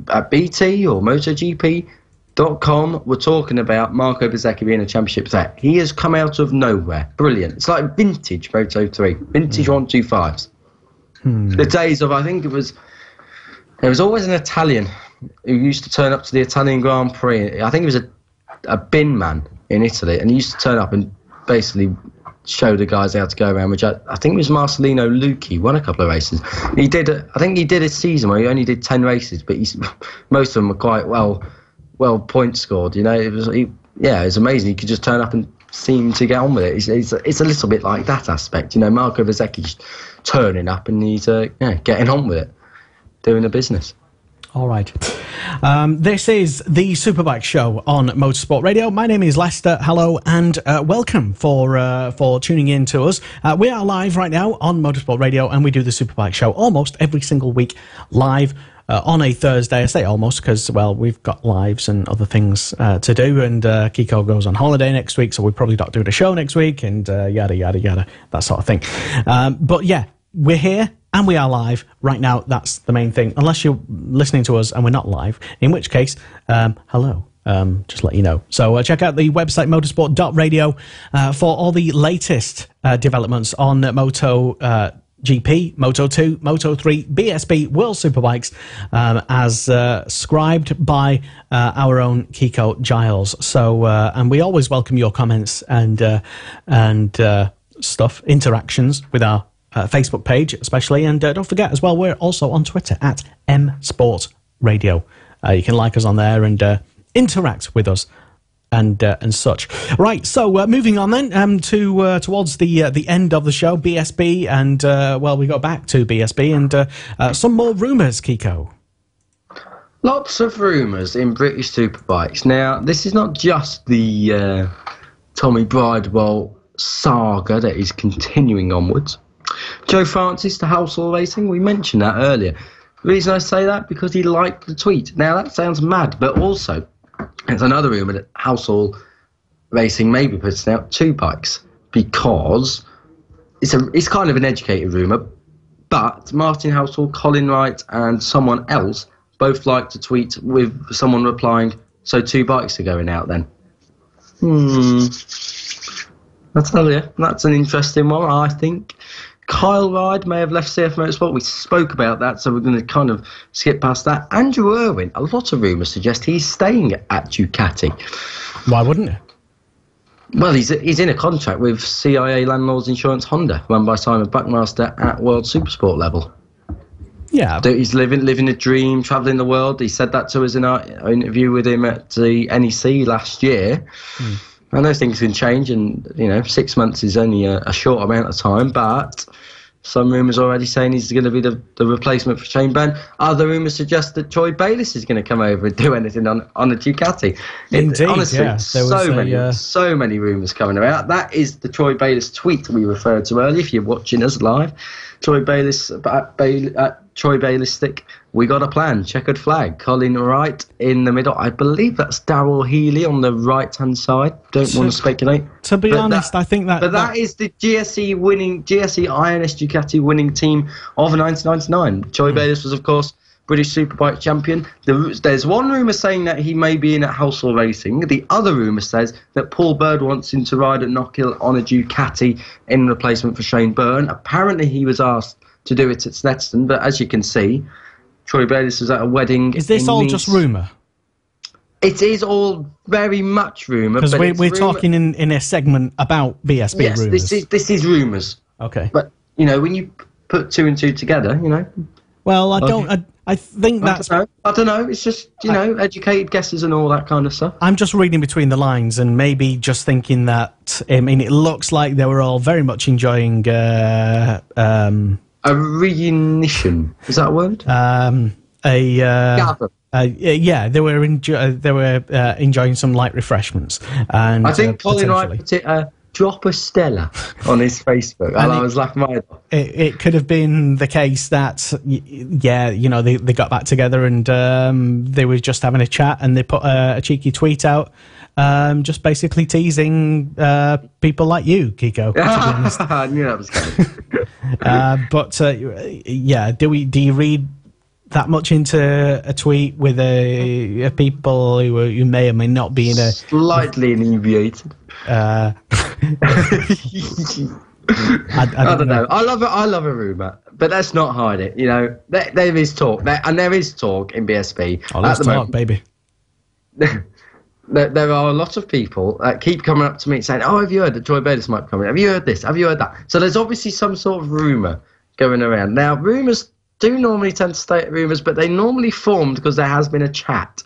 at BT or MotoGP.com were talking about Marco Bezzecchi being a championship threat. He has come out of nowhere. Brilliant. It's like vintage Moto3. Vintage 125s. The days of, I think there was always an Italian who used to turn up to the Italian Grand Prix. I think he was a bin man in Italy, and he used to turn up and basically show the guys how to go around, which I think it was Marcelino Lucchi, won a couple of races. I think he did a season where he only did 10 races, but most of them were quite well point scored. You know, it was amazing. He could just turn up and seem to get on with it. It's a little bit like that aspect. You know, Marco Bezzecchi's turning up and he's getting on with it, doing the business. All right. This is the Superbike Show on Motorsport Radio. My name is Lester. Hello and welcome for tuning in to us. We are live right now on Motorsport Radio, and we do the Superbike Show almost every single week live on a Thursday. I say almost because, well, we've got lives and other things to do, and Kiko goes on holiday next week, so we're probably not doing a show next week, and yada, yada, yada, that sort of thing. But yeah, we're here. And we are live right now. That's the main thing. Unless you're listening to us and we're not live, in which case, hello. Just let you know. So check out the website motorsport.radio for all the latest developments on Moto GP, Moto2, Moto3, BSB, World Superbikes, as scribed by our own Kiko Giles. So, and we always welcome your comments and stuff, interactions with our Facebook page, especially, and don't forget as well, we're also on Twitter at msportradio. You can like us on there and interact with us and such. Right, so moving on then towards the end of the show, BSB, and we go back to BSB and some more rumours, Kiko. Lots of rumours in British Superbikes. Now, this is not just the Tommy Bridewell saga that is continuing onwards. Joe Francis to Househall Racing, we mentioned that earlier. The reason I say that, because he liked the tweet. Now, that sounds mad, but also, it's another rumour that Househall Racing may be putting out 2 bikes, because it's kind of an educated rumour, but Martin Househall, Colin Wright, and someone else both liked a tweet with someone replying, so 2 bikes are going out then. I'll tell you, that's an interesting one, I think. Kyle Ride may have left CF Motorsport. We spoke about that, so we're going to kind of skip past that. Andrew Irwin, a lot of rumours suggest he's staying at Ducati. Why wouldn't he? Well, he's in a contract with CIA Landlords Insurance Honda, run by Simon Buckmaster at World Supersport level. Yeah. He's living a dream, travelling the world. He said that to us in our interview with him at the NEC last year. I know things can change, and 6 months is only a short amount of time, but some rumours already saying he's going to be the replacement for Shane Byrne. Other rumours suggest that Troy Bayliss is going to come over and do anything on a Ducati. Indeed, honestly, yeah. so many rumours coming about. That is the Troy Bayliss tweet we referred to earlier, if you're watching us live. Troy Bayliss at Troy Bayliss stick. We got a plan. Checkered flag. Colin Wright in the middle. I believe that's Darryl Healy on the right-hand side. Don't want to speculate. To be honest, I think that... But that is the GSE INS Ducati winning team of 1999. Troy Bayliss was, of course, British Superbike champion. There's one rumour saying that he may be in at Househall Racing. The other rumour says that Paul Bird wants him to ride at Knockhill on a Ducati in replacement for Shane Byrne. Apparently he was asked to do it at Snetterton, but as you can see, Troy Bayliss was at a wedding. Is this all just rumour? It is all very much rumour. Because we're talking in a segment about BSB rumours. Yes, this is rumours. Okay. But, when you put 2 and 2 together, Well, I I think that's... I don't know. It's just, educated guesses and all that kind of stuff. I'm just reading between the lines and maybe just thinking that, it looks like they were all very much enjoying... a reunition. Is that a word? Gather. They were enjoying some light refreshments. And I think Colin Wright put it... drop a Stella on his Facebook, and I was laughing my head off. It could have been the case that, they got back together and they were just having a chat, and they put a cheeky tweet out, just basically teasing people like you, Kiko. To be honest. I knew that was coming. Do you read that much into a tweet with people who may or may not be in a slightly inebriated? I don't know. I love a rumour, but let's not hide it. There is talk, and there is talk in BSB. Oh, let's talk, baby. There are a lot of people that keep coming up to me saying, "Oh, have you heard that Joy Bayliss might be coming? Have you heard this? Have you heard that?" So there's obviously some sort of rumour going around. Now, rumours do normally tend to stay at rumours, but they normally formed because there has been a chat.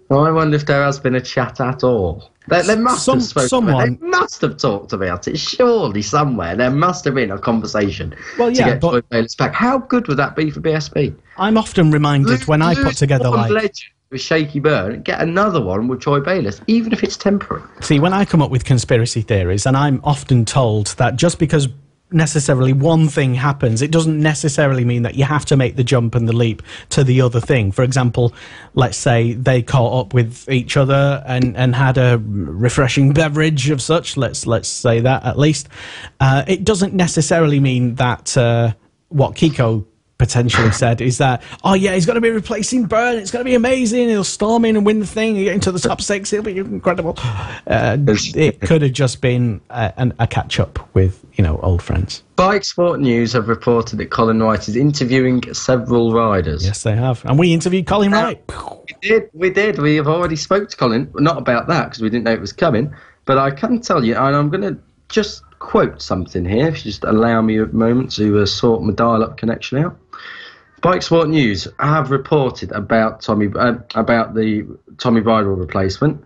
Well, I wonder if there has been a chat at all. They must have spoken. They must have talked about it. Surely somewhere there must have been a conversation to get Joy Bayliss back. How good would that be for BSB? I'm often reminded when I put together legend with Shaky Byrne, get another one with Joy Bayliss, even if it's temporary. See, when I come up with conspiracy theories, and I'm often told that just because necessarily one thing happens, it doesn't necessarily mean that you have to make the jump and the leap to the other thing. For example, let's say they caught up with each other and had a refreshing beverage of such, let's say that at least. It doesn't necessarily mean that what Kiko potentially said is that, he's going to be replacing Byrne, it's going to be amazing, he'll storm in and win the thing, get into the top 6, it'll be incredible. It could have just been a catch-up with, old friends. Bike Sport News have reported that Colin Wright is interviewing several riders. Yes, they have. And we interviewed Colin Wright. We did. We have already spoke to Colin. Not about that, because we didn't know it was coming. But I can tell you, and I'm going to just quote something here, if you just allow me a moment to sort my dial-up connection out. Bike Sport News have reported about the Tommy Bridewell replacement.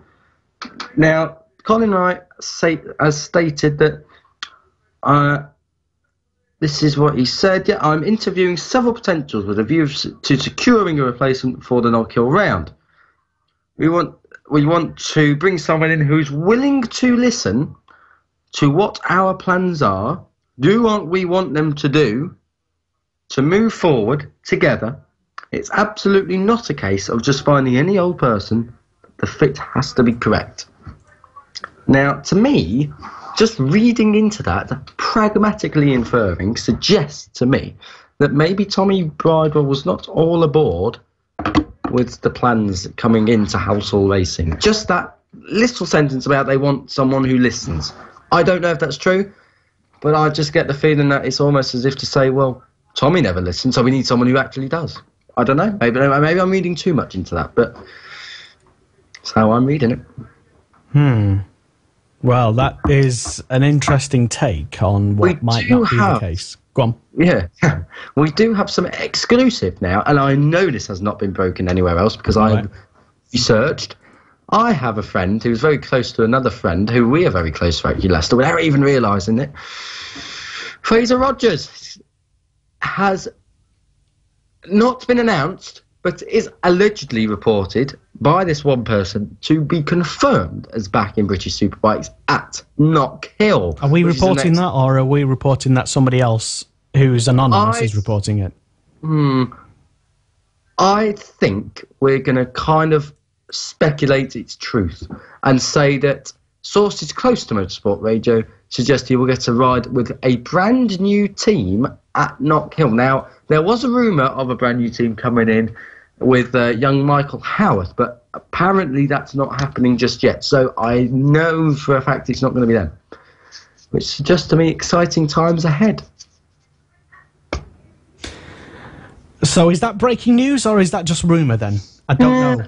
Now, Colin Wright has stated that this is what he said. Yeah, I'm interviewing several potentials with a view to securing a replacement for the Knockhill round. We want to bring someone in who's willing to listen to what our plans are, do what we want them to do, to move forward together. It's absolutely not a case of just finding any old person. The fit has to be correct. Now, to me, just reading into that, pragmatically inferring, suggests to me that maybe Tommy Bridewell was not all aboard with the plans coming into Househall Racing. Just that little sentence about they want someone who listens. I don't know if that's true, but I just get the feeling that it's almost as if to say, well, Tommy never listened, so we need someone who actually does. I don't know. Maybe I'm reading too much into that, but that's how I'm reading it. Well, that is an interesting take on what might not be the case. Go on. Yeah. We do have some exclusive now, and I know this has not been broken anywhere else because I've researched. I have a friend who's very close to another friend who we are very close to, actually, Leicester, without even realising it. Fraser Rogers has not been announced, but is allegedly reported by this one person to be confirmed as back in British Superbikes at Knockhill. Are we reporting that, or are we reporting that somebody else who's anonymous is reporting it? I think we're going to kind of speculate its truth and say that sources close to Motorsport Radio suggest he will get a ride with a brand new team at Knockhill. Now, there was a rumour of a brand new team coming in with young Michael Howarth, but apparently that's not happening just yet. So I know for a fact it's not going to be them, which suggests to me exciting times ahead. So is that breaking news, or is that just rumour then? I don't know.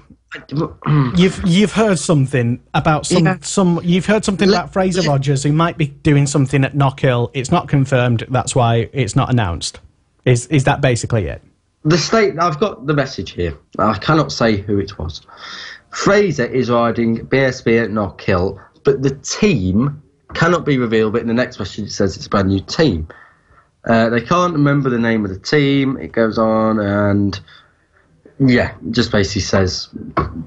You've heard something about you've heard something about Fraser Rogers who might be doing something at Knockhill. It's not confirmed. That's why it's not announced. Is that basically it? I've got the message here. I cannot say who it was. Fraser is riding BSB at Knockhill, but the team cannot be revealed. But in the next message, it says it's a brand new team. They can't remember the name of the team. It goes on and, yeah, just basically says,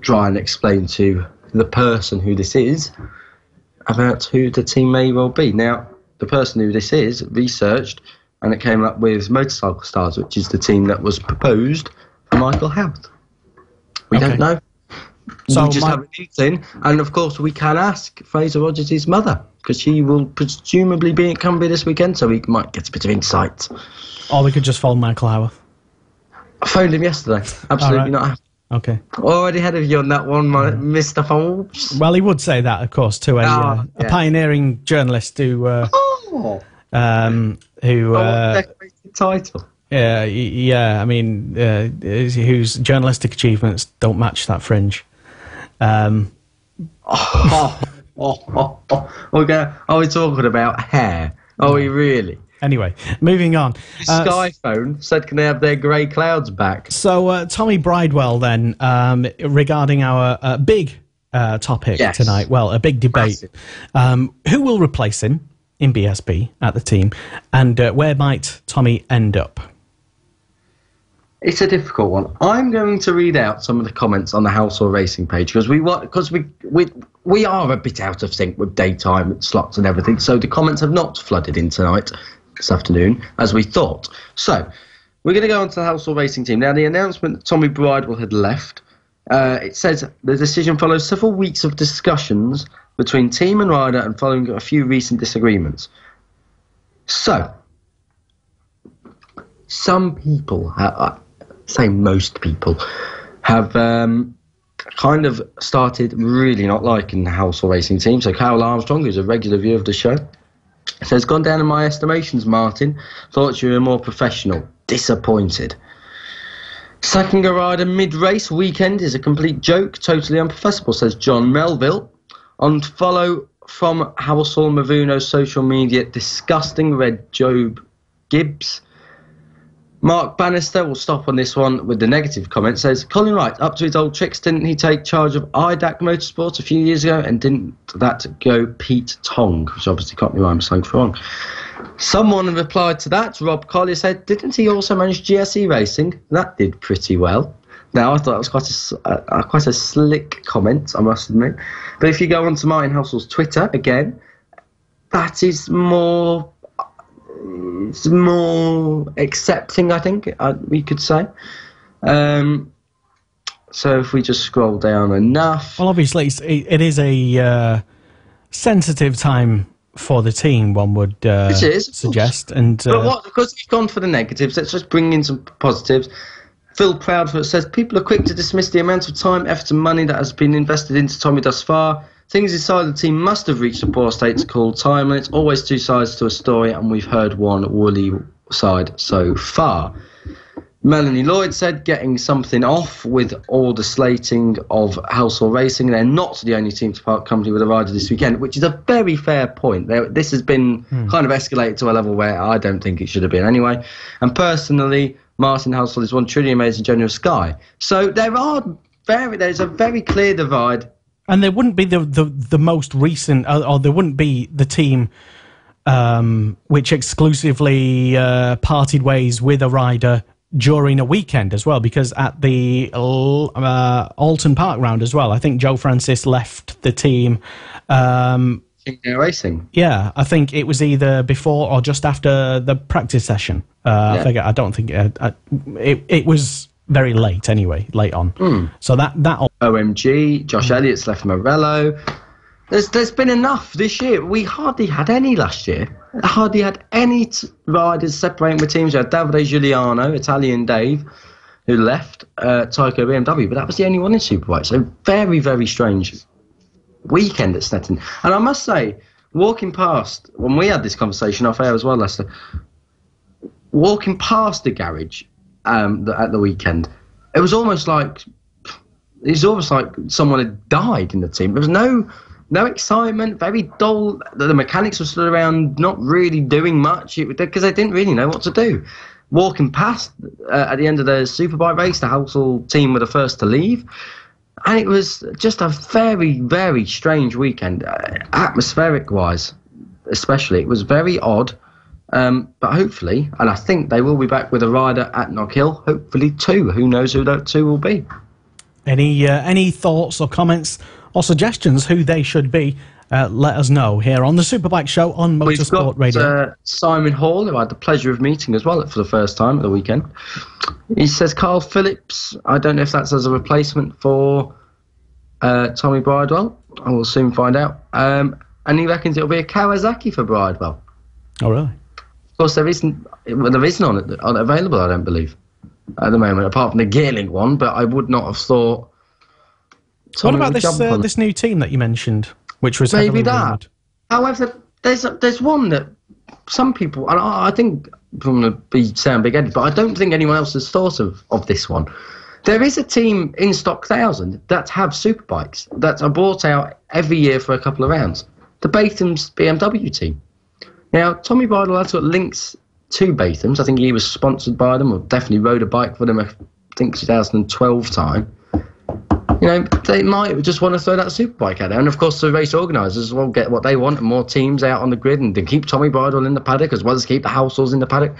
try and explain to the person who this is about who the team may well be. Now, the person who this is researched, and it came up with Motorcycle Stars, which is the team that was proposed for Michael Houth. We don't know. So we just have a meeting, and of course we can ask Fraser Rogers' mother, because she will presumably be at Cumbria this weekend, so we might get a bit of insight. Or we could just phone Michael Houth. I phoned him yesterday. Absolutely not. Okay. Already ahead of you on that one, Mr. Forbes. Well, he would say that, of course, to a pioneering journalist who title. Yeah. I mean, whose journalistic achievements don't match that fringe. We're talking about hair. Are we really? Anyway, moving on. Skyphone said, can they have their grey clouds back? So, Tommy Bridewell, then, regarding our big topic tonight, well, a big debate. Who will replace him in BSB at the team, and where might Tommy end up? It's a difficult one. I'm going to read out some of the comments on the Household Racing page, because we are a bit out of sync with daytime slots and everything, so the comments have not flooded in tonight, this afternoon, as we thought. So, we're going to go on to the Household Racing team. Now, the announcement that Tommy Bridewell had left, it says the decision follows several weeks of discussions between team and rider and following a few recent disagreements. So, some people, say most people, have kind of started really not liking the Household Racing team. So Carol Armstrong, who's a regular viewer of the show, says, gone down in my estimations, Martin. Thought you were more professional. Disappointed. Sacking a rider mid-race weekend is a complete joke. Totally unprofessional, says John Melville. On follow from Household Mavuno's social media, disgusting Red Job Gibbs. Mark Bannister will stop on this one with the negative comment. Says, Colin Wright, up to his old tricks, didn't he take charge of IDAC Motorsports a few years ago? And didn't that go Pete Tong? Which obviously can't be right, I'm saying wrong. Someone replied to that. Rob Collier said, didn't he also manage GSE Racing? That did pretty well. Now, I thought that was quite a slick comment, I must admit. But if you go onto Martin Household's Twitter, again, that is more... It's more accepting, I think, we could say. So if we just scroll down enough... Well, obviously, it is a sensitive time for the team, one would suggest. And, but because we've gone for the negatives, let's just bring in some positives. Phil Proudfoot says, people are quick to dismiss the amount of time, effort and money that has been invested into Tommy thus far. Things inside the team must have reached a poor state to call time, and it's always two sides to a story, and we've heard one woolly side so far. Melanie Lloyd said, getting something off with all the slating of Household Racing. They're not the only team to part company with a rider this weekend, which is a very fair point. This has been kind of escalated to a level where I don't think it should have been anyway. And personally, Martin Household is one truly amazing, generous guy. So there's a very clear divide. And there wouldn't be the most recent, or there wouldn't be the team which exclusively parted ways with a rider during a weekend as well, because at the Alton Park round as well, I think Joe Francis left the team. Racing. Yeah, I think it was either before or just after the practice session. I don't think it was very late anyway, late on. So that OMG, Josh Elliott's left Morello. There's been enough this year. We hardly had any last year. Hardly had any riders separating with teams. You had Davide Giuliano, Italian Dave, who left Tyco BMW, but that was the only one in Superbike. So very, very strange weekend at Snetton. And I must say, walking past, when we had this conversation off air as well, Lester, walking past the garage at the weekend, it was almost like someone had died in the team. There was no excitement, very dull. The mechanics were stood around not really doing much because they didn't really know what to do. walking past at the end of the Superbike race. The Housel team were the first to leave. And it was just a very, very strange weekend, atmospheric-wise especially. It was very odd, but hopefully, and I think they will be back with a rider at Knockhill, hopefully 2. Who knows who that 2 will be? Any thoughts or comments or suggestions who they should be? Let us know here on the Superbike Show on Motorsport Radio. Simon Hall, who I had the pleasure of meeting as well for the first time at the weekend. He says Carl Phillips. I don't know if that's as a replacement for Tommy Bridewell. I will soon find out. And he reckons it'll be a Kawasaki for Bridewell. Oh, really? Of course, there isn't on available, I don't believe, at the moment, apart from the Gearlink one, but I would not have thought Tommy What about this new team that you mentioned? Which was maybe that. Rumored. However, there's one that some people, and I think I'm going to sound big-headed, but I don't think anyone else has thought of this one. There is a team in Stock 1000 that have superbikes that are brought out every year for a couple of rounds. The Batham's BMW team. Now, Tommy Bridle has got links to Batham's. I think he was sponsored by them, or definitely rode a bike for them, I think 2012 time. You know, they might just want to throw that superbike out there. And, of course, the race organisers will get what they want and more teams out on the grid and keep Tommy Bridle in the paddock as well as keep the Housels in the paddock.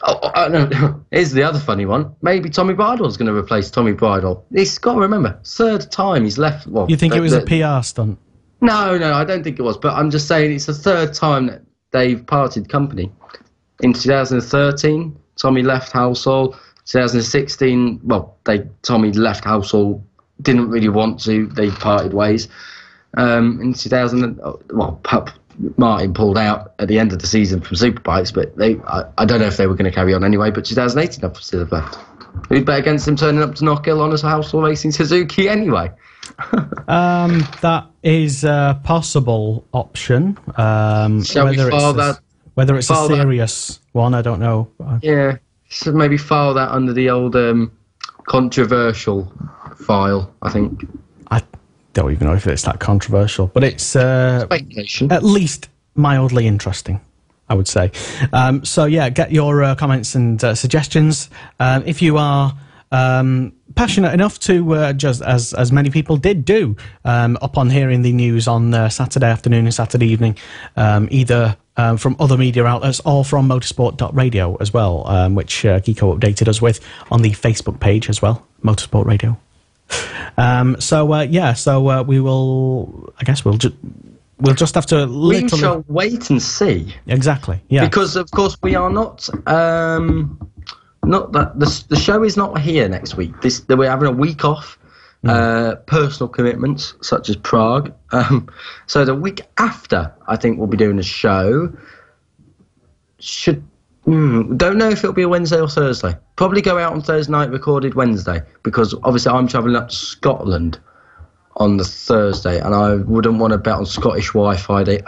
No. Here's the other funny one. Maybe Tommy Bridle's going to replace Tommy Bridle. He's got to remember, 3rd time he's left. Well, you think it was a PR stunt? No, I don't think it was. But I'm just saying it's the 3rd time that they've parted company. In 2013, Tommy left Housel. 2016, Tommy left Housel, didn't really want to. They parted ways. In 2000, Martin pulled out at the end of the season from Superbikes, but I don't know if they were going to carry on anyway. But 2018, obviously, they've left. Who'd bet against them turning up to Knockhill on a Housel racing Suzuki anyway? That is a possible option. Whether it's a serious one, I don't know. Yeah. So maybe file that under the old controversial file, I think. I don't even know if it's that controversial, but it's speculation. At least mildly interesting, I would say. So yeah, get your comments and suggestions. If you are passionate enough to, just as many people did do upon hearing the news on Saturday afternoon and Saturday evening, either from other media outlets or from motorsport.radio as well, which Kiko updated us with on the Facebook page as well, Motorsport Radio. We will, I guess we'll just have to literally... We shall wait and see. Exactly, yeah. Because, of course, we are not that the show is not here next week. We're having a week off. Personal commitments such as Prague. So the week after, I think we'll be doing a show. Don't know if it'll be a Wednesday or Thursday. Probably go out on Thursday night, recorded Wednesday, because obviously I'm travelling up to Scotland on the Thursday, and I wouldn't want to bet on Scottish Wi-Fi. They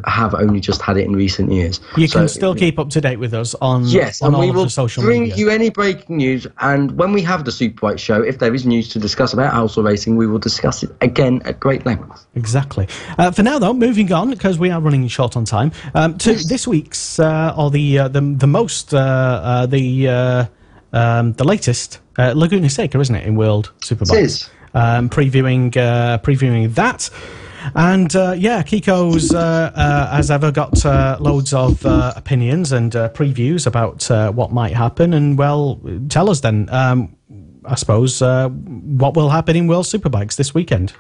have only just had it in recent years. You can still keep up to date with us on and all we of will the social bring media. you any breaking news, and when we have the Superbike show, if there is news to discuss about Housel racing, we will discuss it again at great length. Exactly. For now, though, moving on, because we are running short on time, to this week's the latest Laguna Seca, isn't it, in World Superbike? It is. Previewing that, and Kiko's has ever got loads of opinions and previews about what might happen, and tell us then, I suppose, what will happen in World Superbikes this weekend.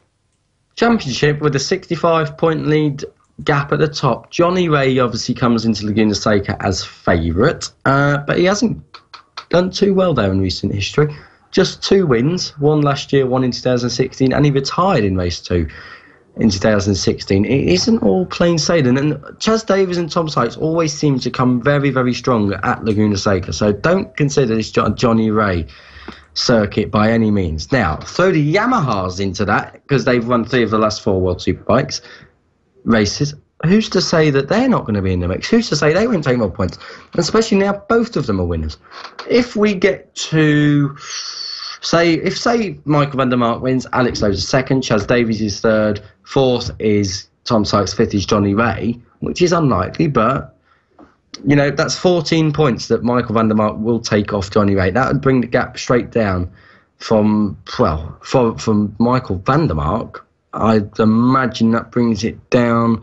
Championship with a 65-point lead gap at the top. Johnny Ray obviously comes into Laguna Seca as favourite, but he hasn't done too well there in recent history. Just 2 wins, one last year, one in 2016, and he retired in race 2 in 2016. It isn't all plain sailing, and Chaz Davies and Tom Sykes always seem to come very, very strong at Laguna Seca, so don't consider this Johnny Ray circuit by any means. Now, throw the Yamahas into that, because they've won 3 of the last 4 World Superbikes races. Who's to say that they're not going to be in the mix? Who's to say they won't take more points? And especially now, both of them are winners. If we get to... Say Michael van der Mark wins, Alex Lowe's is 2nd, Chaz Davies is 3rd, 4th is Tom Sykes, 5th is Johnny Ray, which is unlikely, but you know, that's 14 points that Michael van der Mark will take off Johnny Ray. That would bring the gap straight down from Michael van der Mark. I'd imagine that brings it down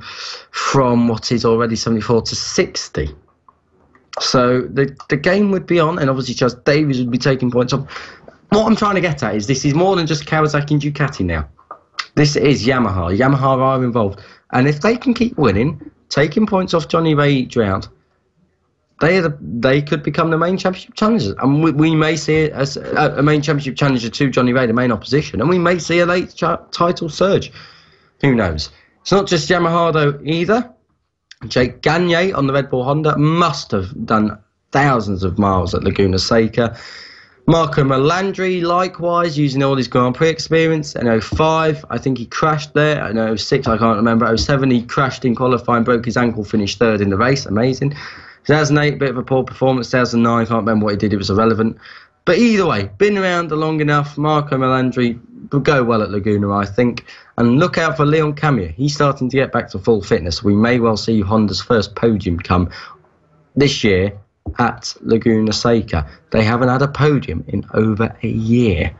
from what is already 74 to 60. So the game would be on, and obviously Chaz Davies would be taking points off. What I'm trying to get at is this is more than just Kawasaki and Ducati now. This is Yamaha. Yamaha are involved. And if they can keep winning, taking points off Johnny Ray each round, they could become the main championship challengers. And we may see a main championship challenger to Johnny Ray, the main opposition, and we may see a late title surge. Who knows? It's not just Yamaha, though, either. Jake Gagne on the Red Bull Honda must have done thousands of miles at Laguna Seca. Marco Melandri, likewise, using all his Grand Prix experience. In 05, I think he crashed there. In 06, I can't remember. 07, he crashed in qualifying, broke his ankle, finished third in the race. Amazing. 2008, bit of a poor performance. 2009, can't remember what he did. It was irrelevant. But either way, been around long enough. Marco Melandri will go well at Laguna, I think. And look out for Leon Camier. He's starting to get back to full fitness. We may well see Honda's first podium come this year at Laguna Seca. They haven't had a podium in over a year.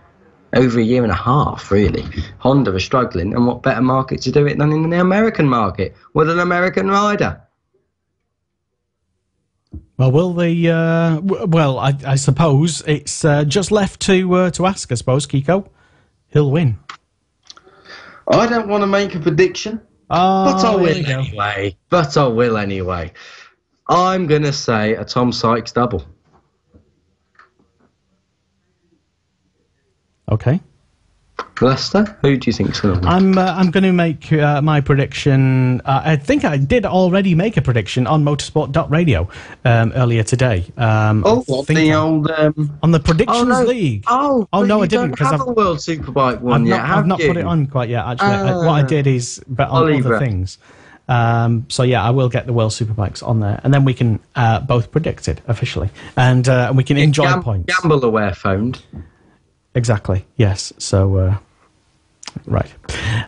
Over a year and a half, really. Honda are struggling, and what better market to do it than in the American market with an American rider? Well, will they? I suppose it's just left to ask. I suppose Kiko, he'll win. I don't want to make a prediction, but I will anyway. I'm going to say a Tom Sykes double. Okay. Lester, who do you think's going to win? I'm going to make my prediction. I think I did already make a prediction on motorsport.radio earlier today. On the predictions league. No, I didn't, because I've a World Superbike one yet. I've not put it on quite yet. Actually, what I did is bet on other things. So yeah, I will get the World Superbikes on there, and then we can both predict it officially, and we can enjoy points. Gamble aware phoned. Exactly. Yes. So. Right.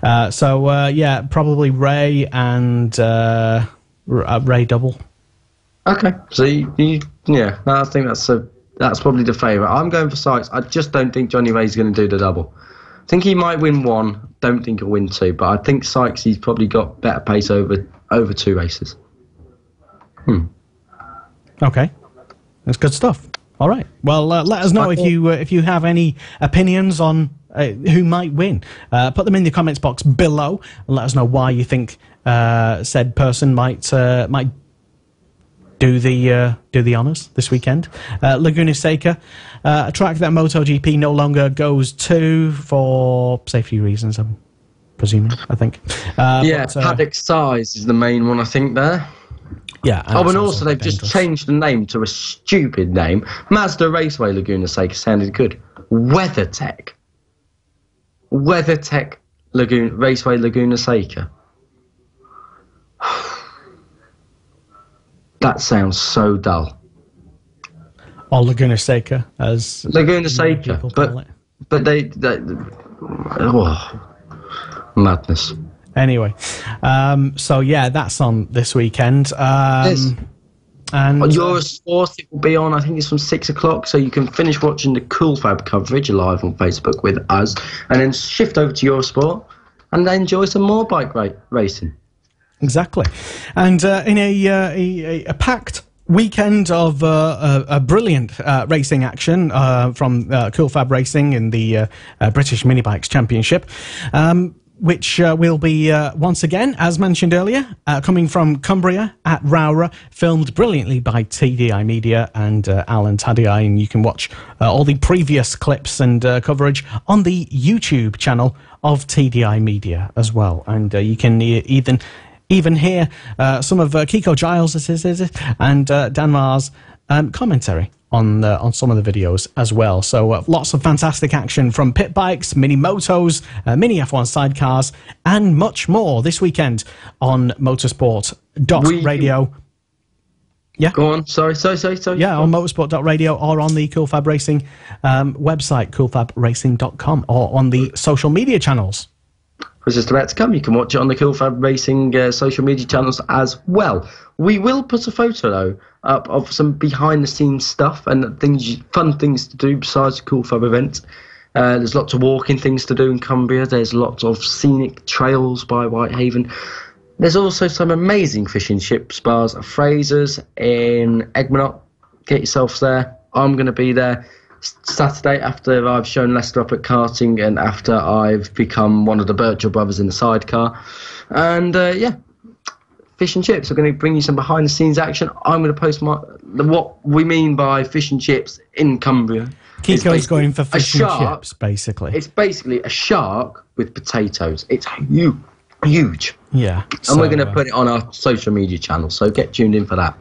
Yeah, probably Ray and Ray double. Okay. So I think that's probably the favourite. I'm going for Sykes. I just don't think Johnny Ray's going to do the double. I think he might win one. Don't think he'll win two. But I think Sykes, he's probably got better pace over two races. Okay. That's good stuff. All right. Well, let us know if you have any opinions on who might win. Put them in the comments box below and let us know why you think said person might do the honours this weekend. Laguna Seca, a track that MotoGP no longer goes to for safety reasons, I'm presuming. I think. Paddock size is the main one, I think, there. Yeah. And also they've just changed the name to a stupid name. Mazda Raceway Laguna Seca sounded good. WeatherTech Raceway Laguna Seca. That sounds so dull. Or Laguna Seca, as Laguna Seca, but they madness. Anyway, so yeah, that's on this weekend. And Eurosport, it will be on, I think it's from 6 o'clock, so you can finish watching the Cool Fab coverage live on Facebook with us, and then shift over to Eurosport and enjoy some more bike racing. Exactly. And in a packed weekend of a brilliant racing action from Cool Fab Racing in the British Mini Bikes Championship, which will be, once again, as mentioned earlier, coming from Cumbria at Rowra, filmed brilliantly by TDI Media and Alan Tadei, and you can watch all the previous clips and coverage on the YouTube channel of TDI Media as well. And you can even hear some of Kiko Giles and Dan Maher's commentary on some of the videos as well. So lots of fantastic action from pit bikes, mini motos, mini F1 sidecars, and much more this weekend on motorsport.radio. Yeah. Go on. Sorry. Yeah, on motorsport.radio or on the Cool Fab Racing website, coolfabracing.com, or on the social media channels. was just about to come. You can watch it on the Cool Fab Racing social media channels as well. We will put a photo though up of some behind the scenes stuff and fun things to do besides the Cool Fab event. There's lots of walking things to do in Cumbria. There's lots of scenic trails by Whitehaven. There's also some amazing fish and chips bars at Fraser's in Egmonot. Get yourselves there. I'm going to be there Saturday after I've shown Leicester up at karting and after I've become one of the Birchall brothers in the sidecar. And fish and chips are going to bring you some behind the scenes action. I'm going to post what we mean by fish and chips in Cumbria. Kiko's going for fish and chips, basically. It's basically a shark with potatoes. It's huge. Yeah. And we're going to put it on our social media channel, so get tuned in for that.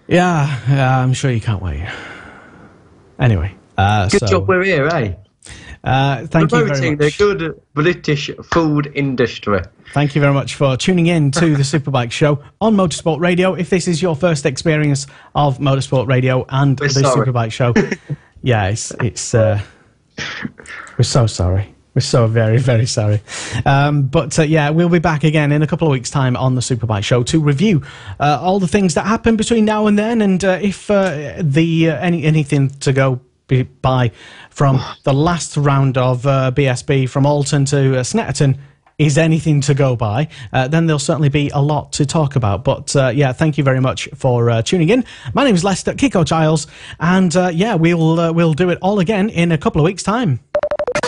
Yeah, I'm sure you can't wait. Anyway. Good job we're here, eh? Thank you very much. The good British food industry. Thank you very much for tuning in to the Superbike Show on Motorsport Radio. If this is your first experience of Motorsport Radio and Superbike Show, yeah, we're so sorry. We're so very, very sorry. But we'll be back again in a couple of weeks' time on the Superbike Show to review all the things that happen between now and then, and if anything to go by from the last round of BSB from Alton to Snetterton is anything to go by, then there'll certainly be a lot to talk about. But thank you very much for tuning in. My name is Lester Kiko Giles, and we'll do it all again in a couple of weeks' time.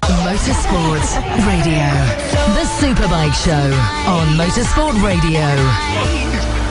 Motorsport Radio, the Superbike Show on Motorsport Radio.